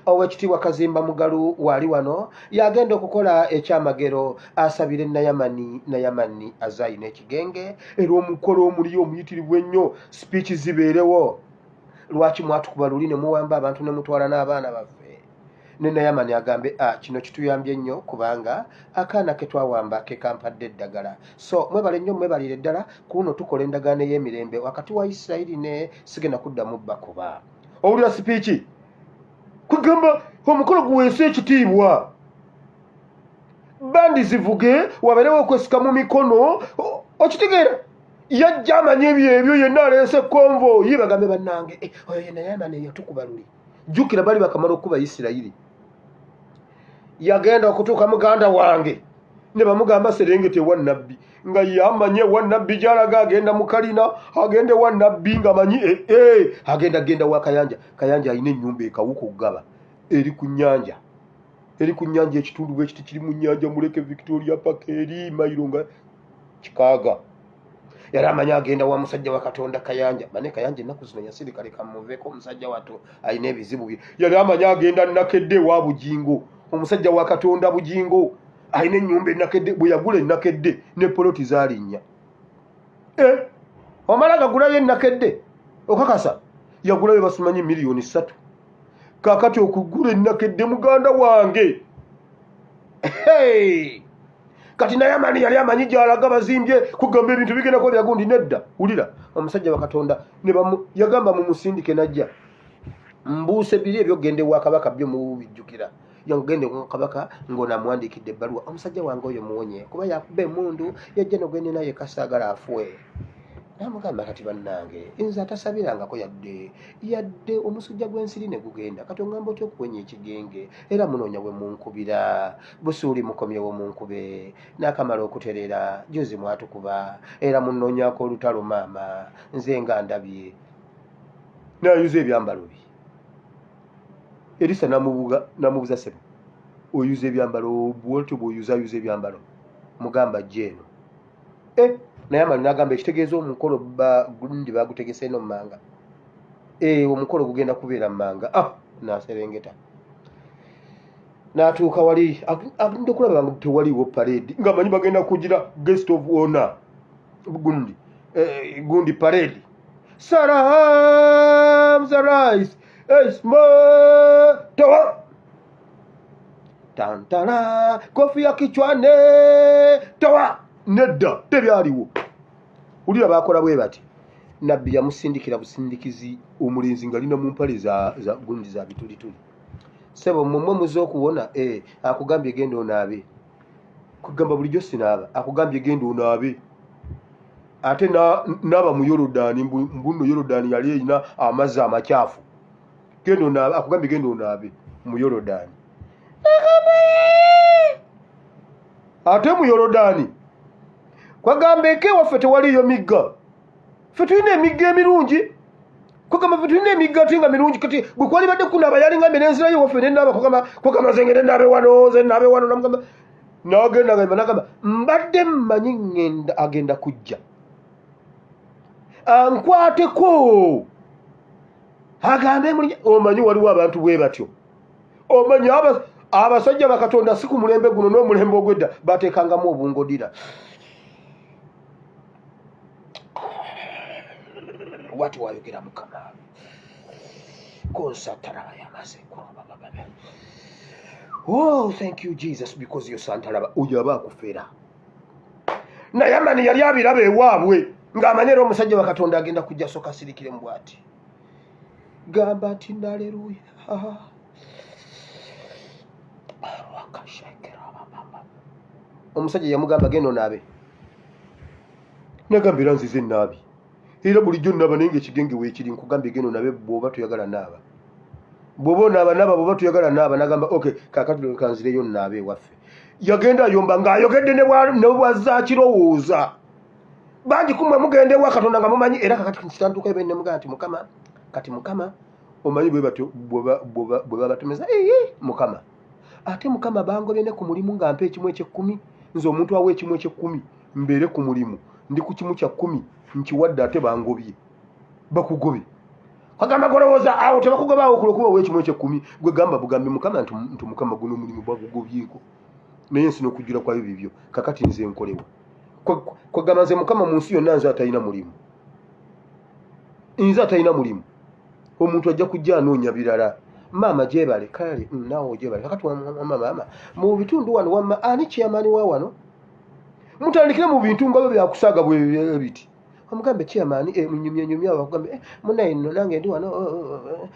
Oweekitiibwa Kazimba Mugalu wali wano yagenda okukola ekyamagero asabire Nayamani azayina ekigenge era omukolo omuli omuyitirivu ennyo speech zibeerewo. Lwaki mwatukuba luli ne muwamba abantu ne mutwala n'abaana baffe? Ne Nayamani agambe kino kituyambye nnyo kubanga akaana ke twawamba ke kampadde eddagala. So mwebale nnyo, mwebalire ddala kuno tukola endagaano ey'emirembe wakati wa Isirayiri ne sigenda kuddamu bakuba. Owulira sipiiki kugamba omukolo guweese ekitiibwa, bandi zivuge wabeerewo okwesika mu mikono. Okitegeera yajja amanyi ebyo yenna aleese konvo ye bagambe bannange oyo ye Nayamani yatukuba luli. Jjukira bali bakamala okuba Isirayiri. Yagenda okutuuka muganda wange ne bamugamba serengete ewa nnabbi nga yamanye ewa nnabbi gy'alaga agenda mu kalina agende ewa nnabbi nga manyi agenda wa Kayanja. Kayanja alina ennyumba ekawuka okugaba eri ku nnyanja, ekitundu bwekiti kiri mu nnyanja muleke Victoria Park eri mayiro nga kikaaga. Yali amanyi agenda wa musajja wa Katonda Kayanja. Bane Kayanja ennaku zino yasirika leka muveeko omusajja watto alina ebizibu bye. Yali amanyi agenda nakedde wa Bugingo, omusajja wa Katonda Bugingo alina ennyumba enakedde. Bwe yagula enakedde ne poloti zaalinnya. Omala gagulayo enakedde okakasa yagulayo basimanyi miliyoni 3. Kakati okugula enakedde muganda wange. Kati Nayamani yali amanyi gy'alaga bazimbye kugamba ebintu bigendako byagundi. Nedda, wulira omusajja wa Katonda yagamba mu musindike najja mbuuse biri ebyogende wa kabaka byo mu bijjukira. yangende ku kabaka ng'onamwandikidde ebbaluwa omusajja wange oyo muwonye kuba yakuba emundu yajja nogende naye kasaagala afwe. Namugamba kati bannange nze atasabirangako yadde omusujja gw'ensiri ne gugenda kati ongamba otya okuwenya ekigenge era munoonya bwe munkubira busuuli mukomyewo munkube n'akamala okuterera juzi mwatukuba era munoonyako olutalo maama nze nga ndabye n'ayuza ebyambalo bye. Erisa namubuza sebo oyuza ebyambalo bwotyo bw'oyuzayuza ebyambalo mugamba jeeno naye amali n'agamba ekitegeeza omukolo gundi bagutegese eno mu manga omukolo gugenda kubeera mu manga n'aserengeta n'atuuka wali agenda okulaba nga tewaliwo parade nga manyi bagenda kugira guest of honor gundi parade salam sarais towa tantala kofia kichwane towa nedda tebyaliwo. Ulira bakola bwe bati nabbi yamusindikira busindikizi omulenzi nga lina mu mpale za gundi za bitulituli sebo mmwe muze okuwona akugambye genda onaabe kugamba bulijjo sinaaba akugambye genda onaabe ate naaba mu Yorodani mbuno Yorodani yali erina amazzi amakyafu genda onaabe akugambye genda onaabe mu Yorodani ate mu Yorodani kwagamba eke waffe tewaliyo migga ffe tulina emigga emirungi kwagamba ffe tulina emigga ate nga mirungi kati bwe kwali badde kunaaba yalinga menenzirayo waffe nenaaba kwagamba zengere naabe wano namugamba n'agenda nagamba mbadde mmanyi ngenda agenda kujja ankwateko agambe omanyi waliwo abantu bwe batyo omanyi abasajja bakatonda si ku mulembe guno n'omulembe ogwedda bateekangamu obungodira watu wayogera mukama konsatalaba yamaze thank you Jesus because yo santalaba oyo aba akufera naye amani yali abiraba ewaabwe ng'amanyera omusajja wakatonda agenda kujja soka sirikire mu bwati gamba ati haleluya omusajja yamugamba genda onaabe nagambira nzize naabi era bulijjo nnaaba naye ng'ekigenge weekiri nkugambye genda onaabe bw'oba tuyagala naaba bw'oba onaaba bw'oba tuyagala naaba nagamba okay kaakati kanzireyo nnaabe ewaffe yagenda ayomba ng'ayogedde ne bwazza kirowooza bangi kumwe mugenda ewa katonda nga mumanyi era kakati kitantuuka ebe nemugaa nti mukama omanyi bwe batyo bwe babatomeza mukama ate mukama bangobye ne ku mulimu nga mpa ekimu eky'ekkumi nze omuntu awa ekimu eky'ekkumi mbeere ku mulimu ndi ku kimu kya 10 nkiwadde ate bangobye bakugobe kagamba golowooza awo tebakugoba awo kulokuba w'ekimu eky'ekkumi gwe gamba bugambe mukama nti mukama guno omulimu bagugobyeko naye nsina okujjula kwayo bibyo kakati nze nkolewa kwagamba nze mukama mu nsi yonna nze atalina mulimu omuntu ajja kujja anoonya birala maama gyebale kale naawe gyebale kakati maama mu bitundu wano wamma ani kyeyamaani wa wano mutandikire mu bintu nga byo byakusaaga bwe biti omugambe kyeyamaani munyumyenyumya bakugambe munaye nno nange ndi wano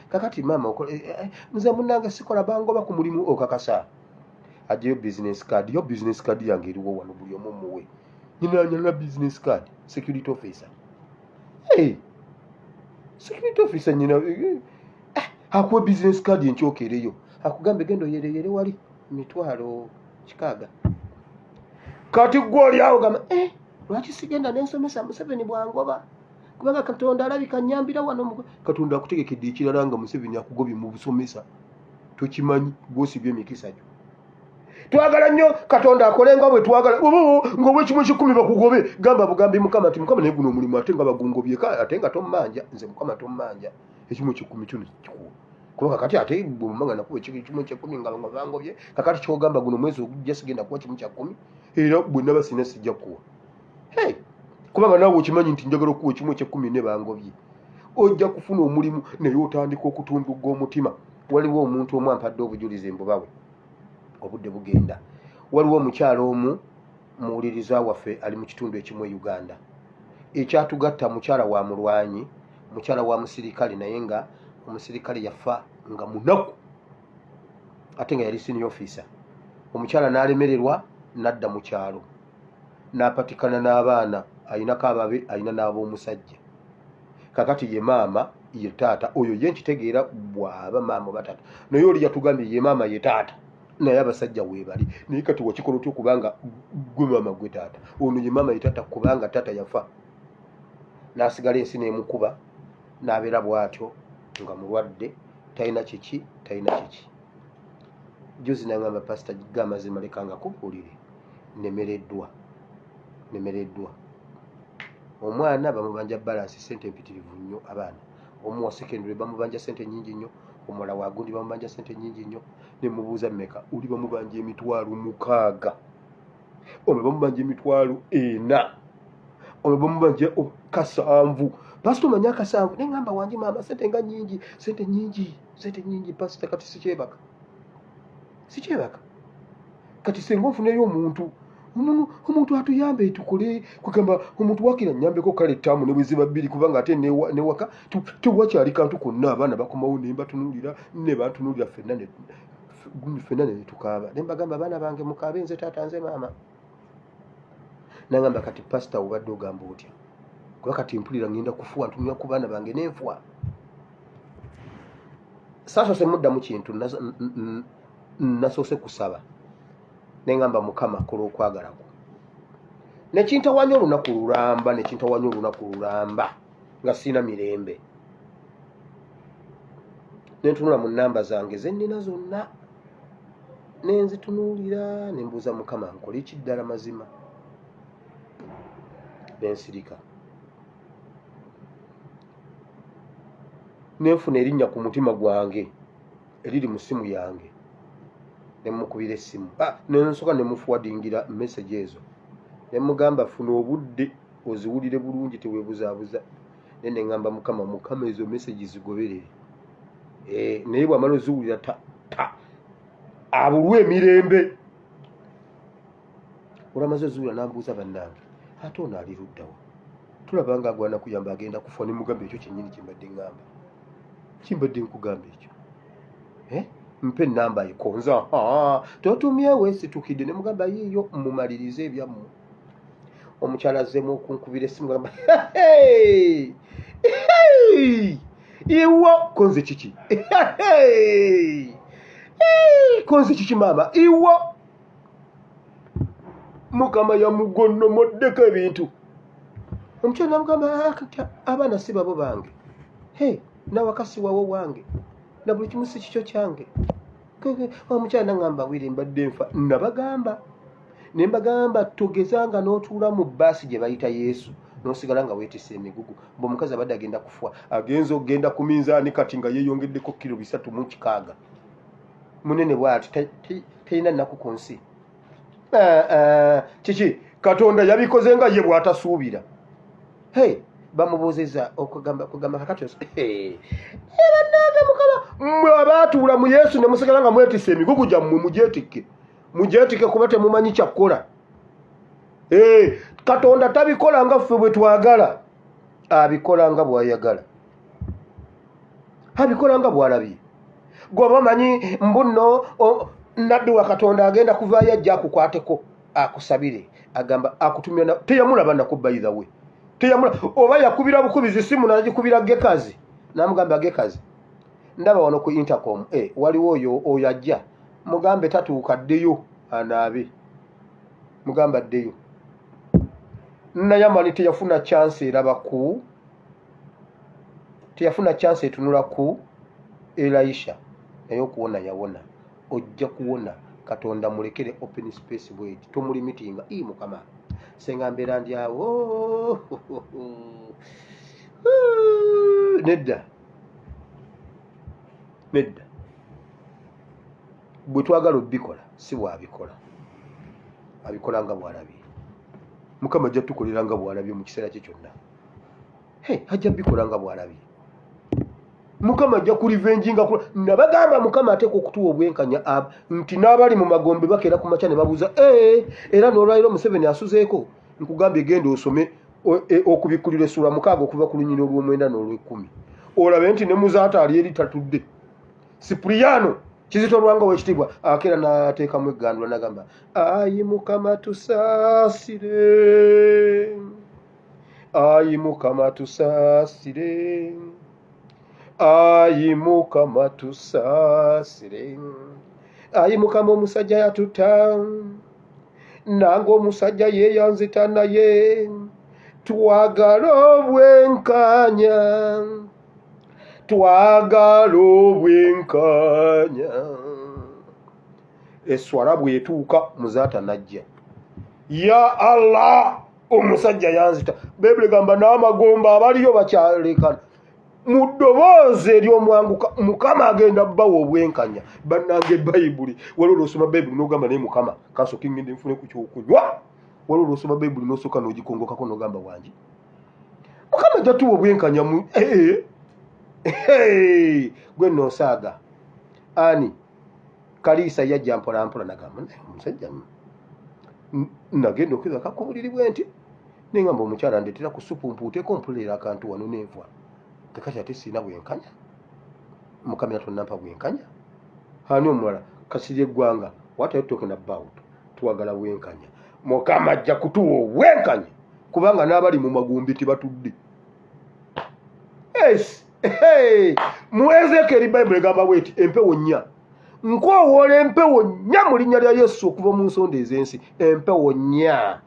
kakati maama nze munnange sikola bangoba ku mulimu okakasa ajjayo business card yo business card yange eriwo wano buli omu muwe nyina business card security officer security officer nyina akuwe business card enkyokereyo akugambe gendo yereyere wali 6,000 kati gwoli awo gamba lwaki sigenda nensomesa Museveni bwangoba kubanga katonda alabika nyambira wano katonda akutegekedde ekirala nga Museveni akugobye mu busomesa tokimanyi gwosibye emikisa gyo twagala nnyo katonda akolenga bwe twagala ng'obwe kimu ekikumi bakugobe gamba bugambi mukama nti mukama naye guno omulimu ate nga bagungobye ate nga tommanja nze mukama tommanja ekimu ekikumi kino kikuwa kuba kakati ate bwemanga nakuwa ekimu ekyekumi nga bangobye kakati kyogamba guno mwezi ogujja sigenda kuwa kimu kya 10 era bwe naba sina sijja kuwa kubanga naawe okimanyi nti njagala okuwa ekimu ekyekumi ne bangobye ojja kufuna omulimu naye otandika okutundugga omutima waliwo omuntu omu ampadde obujulizi mbubawe obudde bugenda waliwo omukyalo omu muwuliriza waffe ali mu kitundu ekimu e Uganda ekyatugatta mukyala wa mulwanyi mukyala wa musirikale naye nga omusirikale yafa nga munaku ate nga yali senior officer. Omukyala n'alemererwa n'adda mu kyalo n'apatikana n'abaana, ayinako ababe, ayina n'ab'omusajja. Kakati ye maama ye taata oyo ye nkitegeera bw'aba maama oba taata, naye oli yatugambye ye maama ye taata, naye abasajja weebali. Naye kati wakikola otya okubanga gwe maama gwe taata? Ono ye maama ye taata kubanga taata yafa, n'asigala ensi n'emukuba, n'abeera bw'atyo nga mulwadde, talina kiki talina kiki. Juzi n'agamba pasita g'amazima leka nga kubuulire, nemereddwa. Omwana bamubanja balansi sente empitirivu nnyo, abaana omu wa secondary bamubanja sente nnyingi nnyo, omulala wa gundi bamubanja sente nnyingi nnyo. Ne mubuuza mmeka, oli bamubanja emitwalo 600, omwe bamubanja emitwalo 4, omwe bamubanja 7. Pasita omanya 7? Ne ngamba wange maama sente nga nnyingi, sente nnyingi pasita, kati sikyebaka kati senga onfuneyo omuntu atuyambe tukole, kugamba omuntu wakira nnyambeko kale ttaamu ne bweziba 2 kubanga ate newaka tewakyali kantu konna. Abaana bakomawo ne mbatunuulira, ne bantunuulira ffenna ne tukaaba. Ne mbagamba abaana bange mukaabe, nze taata nze maama. Nagamba kati pasita obadde ogamba otya? Kuba kati mpulira ngenda kufuwa, ntunula ku baana bange nenfuwa. Saasoose muddamu kintu, nasoose kusaba ne ngamba Mukama kola okwagala kwo. Nekintawanya olunaku lulamba nga sina mirembe. Nentunula mu nnamba zange ze nnina zonna, nenzitunuulira ne mbuuza Mukama nkola ki ddala mazima. Nensirika nenfuna erinnya ku mutima gwange eriri mu ssimu yange, ne mukubira essimu. Nensooka ne mufuwadingira message ezo, ne mugamba funa obudde oziwulire bulungi teweebuzaabuza. Ne ngamba Mukama ezo message zigoberere. Naye bw'amala oziwulira abulwa emirembe. Olwamaze oziwulira n'ambuuza bannange, ate ono ali luddawa? Tulaba nga agwana kuyamba agenda kufa. Ne mugamba ekyo kyennyini kyembadde ngamba, kimbadde nkugamba ekyo. Mpe ennamba ekonza, totumyewo esitukidde. Ne mugamba yiiyo mumalirize ebyammwe. Omukyala azzeemu okunkubira essimu gamba, iwo konze kiki? Konze kiki maama? Iwo Mukama yamugonnomoddeko ebintu. Omukyala namugamba, abaana si babo bange, nawakasi wawo wange, na buli kimu si kikyo kyange. Omukyala nangamba wiri mbadde nfa. Nabagamba ne mbagamba togezanga n'otuula mu bbaasi gye bayita Yesu n'osigala nga weetisse emigugu. Omukazi abadde agenda kufa, agenza okugenda ku minzaani kati nga yeeyongeddeko kilo 306. Munene bw'ati, terina nnaku ku nsi. Kiki Katonda yabikoze nga ye bw'atasuubira. Bamubuuzizza kugamba kakati bannange Mukama mmwe abaatuula mu Yesu ne musigala nga mwetisse emigugu gyammwe mugyetike kuba temumanyi kyakkola. Katonda tabikola nga ffe bwe twagala, abikola nga bwayagala, abikola nga bw'alabye. Gwe bamanyi mbuno nnabbi wa Katonda agenda kuvaayo ajja akukwateko akusabire, agamba akutumya, teyamulaba nako by the way, teyamula oba yakubira bukubizi simu n'agikubira Gekazi, n'amugamba Gekazi ndaba wano ku intercom, waliwo oyo ajja, mugambe tatuuka ddeyo anaabe, mugamba ddeyo. Nayamani teyafuna chance eraba ku, teyafuna chance etunula ku Elisha, naye okuwona yawona. Ojja kuwona, Katonda mulekere open space bweti, tomuli mitinga. Mukama senga mbeera ndi awo nedda bwetwagala obikola si bwabikola, abikola nga bwalabye. Mukama ajja tukolera nga bwalabye mu kiseera kye kyonna. Ajja bikola nga bwalabye. Mukama ajja kulivenjinga kula. Nabagamba Mukama ateeka okutuwa obwenkanya nti n'abali mu magombe bakeera ku makya ne babuuza era n'olwaliro Museveni asuzeeko, nkugambye genda osome okubikulira essula 6 okuva ku lunyiri olw'omwenda n'olw'ekkumi, olabe nti ne muzaata ali eri tatudde. Cipriano Kizito Lwanga w'ekitiibwa akera n'ateekamu eggandula n'agamba ayi Mukama tusaasire, ayi Mukama tusaasire, ayi Mukama tusaasire, ayi Mukama omusajja yatuta nange omusajja yeeyanzita naye twagala obwenkanya, twagala obwenkanya. Eswala bw'etuuka muzaata najja, ya Allah omusajja yanzita. Bayibuli gamba n'amagomba abaliyo bakyalekana mu ddoboozi ery'omwanguka Mukama agenda bbawa obwenkanya. Bannange Bayibuli waliwo osoma Bayibuli n'ogamba naye Mukama kasooka ngende nfune ku kyokunywa. Waliwo osoma Bayibuli n'osooka n'ogikongokako n'ogamba wangi Mukama ajja tuwa obwenkanya mu gwe noosaaga ani Kaliisa yajja mpola mpola nagamba omusajja nagenda okwebaka ku buliri bwe nti nengamba omukyala ndeetera ku supu mpuuteeko mpuleera akantu wano n'enva kakati ate sirina bwenkanya. Mukama tonampa bwenkanya. Ani omulala Kasirye Eggwanga what are you talking about? Twagala bwenkanya. Mukama ajja kutuwa obwenkanya kubanga n'abali mu magumbi tibatudde. Yes. Mu Ezekiel Bible egamba bweti empewo nnya nkowoola empewo nnya mu linnya lya Yesu okuva mu nsonda ez'ensi. Empewo nnya.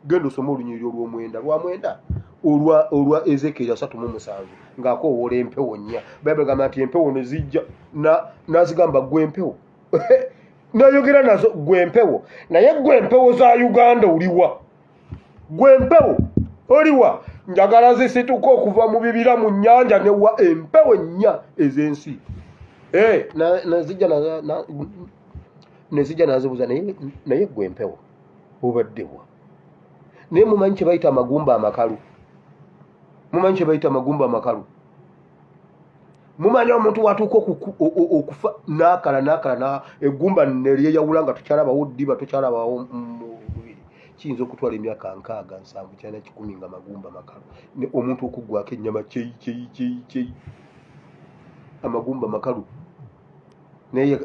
Genda osoma olunyiriri olw'omwenda olwa Ezekiel 37 ng'akoowoola empewo nnya. Bible gamba nti empewo ne zijja n'azigamba gwe empewo n'ayogera nazo gwe empewo, naye gwe empewo za Uganda oliwa? Gwe empewo oliwa? Njagala zisituka okuva mu bibira mu nnyanja newa empewo nnya ez'ensi. Nezijja nazibuuza naye gwe empewo obaddewa? Naye mumanyi kye bayita amagumba amakalu? Mumanyi kye bayita amagumba amakalu? Mumanyi omuntu watuuka okufa n'akala eggumba ne lyeyawula nga tokyalabawo ddiba tokyalabawo mubiri. Kiyinza okutwala emyaka 6-7 nga magumba makalu. Omuntu okuggwako ennyama kyeyi amagumba makalu. Naye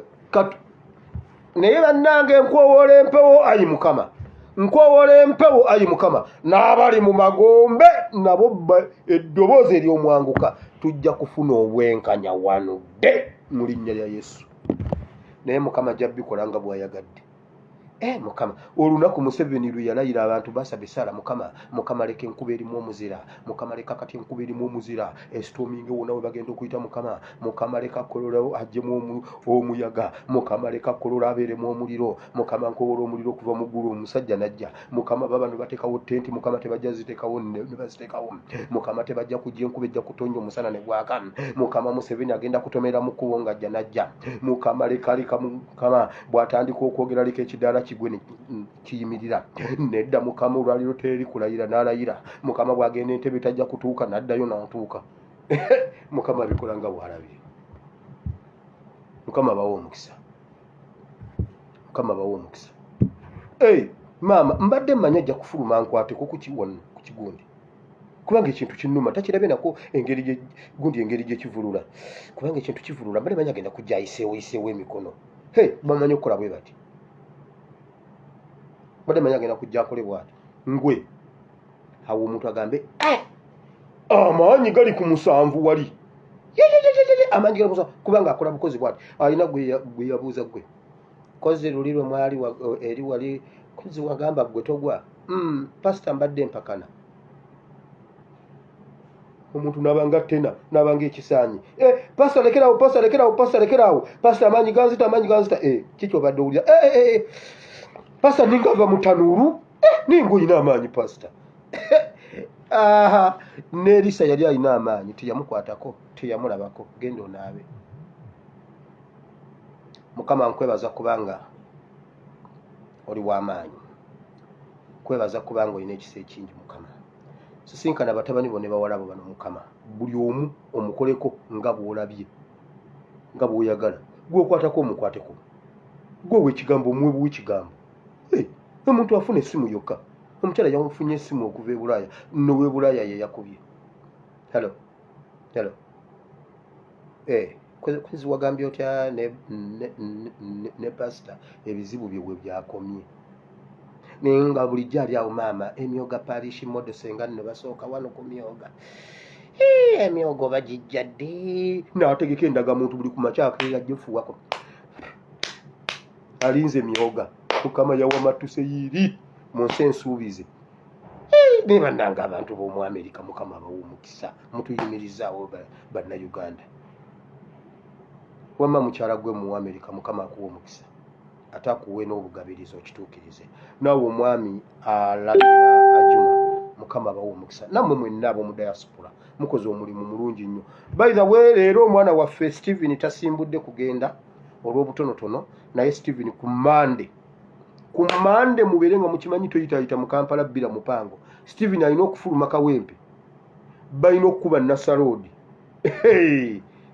bannange nkwowoola empewo ayi Mukama, nkwowoola empewo ayi Mukama. N'abali mu magombe nabo eddoboozi ery'omwanguka tujja kufuna obwenkanya wano dde mu linnya lya Yesu. Naye Mukama ajja bikola nga bw'ayagadde. Mukama olunaku Museveni lwe yalayira abantu basaba essala Mukama leka enkuba erimu omuzira, Mukama leka kati enkuba erimu omuzira esitoominge wonna we bagenda okuyita Mukama leka Kololo ajjemu omuyaga, Mukama leka Kololo abeeremu omuliro, Mukama nkowoola omuliro okuva mu ggulu. Omusajja najja, Mukama babano bateekawo ttenti, Mukama tebajja ziteekawo ne baziteekawo, Mukama tebajja kujja enkuba ejja kutonnya omusana ne gwaka, Mukama Museveni agenda kutomera mu kkubo ng'ajja najja, Mukama leka Mukama bw'atandika okwogera leka ekidaala kigwe kiyimirira. Nedda Mukama olwaliro teri kulayira n'alayira, Mukama bw'agenda entebe tajja kutuuka n'addayo n'atuuka. Mukama abikola nga bw'alabye. Mukama bawo omukisa. Mukama bawo omukisa. Maama mbadde mmanya ajja kufuluma nkwateko ku kigundi kubanga ekintu kinnuma takirabye nako engeri gye kivulula kubanga ekintu kivulula mbadde mmanya agenda kujja ayiseewo emikono. Bamanyi okukola bwe bati. Mbadde mmanya agenda kujja akole bw'ati ngwe awo omuntu agambe amaanyi gali ku 7 wali amaanyi gali ku 7 kubanga akola bukozi bw'ati. Alina gwe yabuuza gwe kozi luli lwe mwali eri wali kozi wagamba gwe togwa pasita mbadde mpakana. Omuntu n'abanga tena n'abanga ekisaanyi pasita lekerawo pasita amaanyi ganzita kiki obadde owulira pasita ningava mu tanuuru ninga olina amaanyi pasita. Ne Elisa yali alina amaanyi teyamukwatako teyamulabako genda onaabe. Mukama nkwebaza kubanga oli w'amaanyi, nkwebaza kubanga olina ekisa ekingi Mukama. Sisinkana batabani bo ne bawala bo bano Mukama, buli omu omukoleko nga bw'olabye nga bw'oyagala. Gwe okwatako omukwateko, gwe w'ekigambo omuwe bw'ekigambo. Omuntu afuna essimu yokka. Omukyala yamufunye essimu okuva e Bulaaya n'ow'e Bulaaya ye yakubye. Hello. kwezi wagambye otya ne pastor ebizibu bye byakomye nenga bulijjo ali awo maama emyoga parish model senga ne basooka wano ku myoga emyogo bagijja ddi n'ategeka endagamuntu buli ku makyaka yajjefuwako alinze myoga mukama yawamatuse yiri mu nsi ensuubize ne bannanga abantu b'omu Amerika mukama abawa omukisa mutuyimirizaawo bannayuganda wamma mukyala gwe mu Amerika mukama akuwa omukisa ate akuwe n'obugabirizi okituukirize naawe omwami alagira ajuma mukama abawa omukisa nammwe mwenna ab'omu diaspora mukoze omulimu mulungi nnyo by the way leero omwana waffe Stephen tasimbudde kugenda olw'obutonotono naye Stephen ku Mande mubeere nga mukimanyi toyitayita mu Kampala bbira mupango Stephen alina okufuluma kawempe balina okukuba Nasaroodi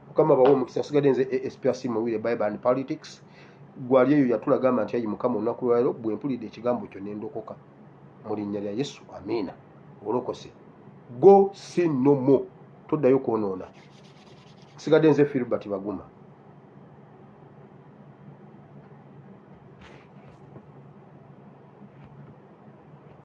mukama abawa omukisa sigadde nze SPRC Muwire Bible&politics gwali eyo yatulagamba nti ayi mukama olunaku lwaleero bwe mpulidde ekigambo kyo nendokoka mu linnya lya Yesu amiina olokose go sin no more toddayo kwonoona sigadde nze Filbert Baguma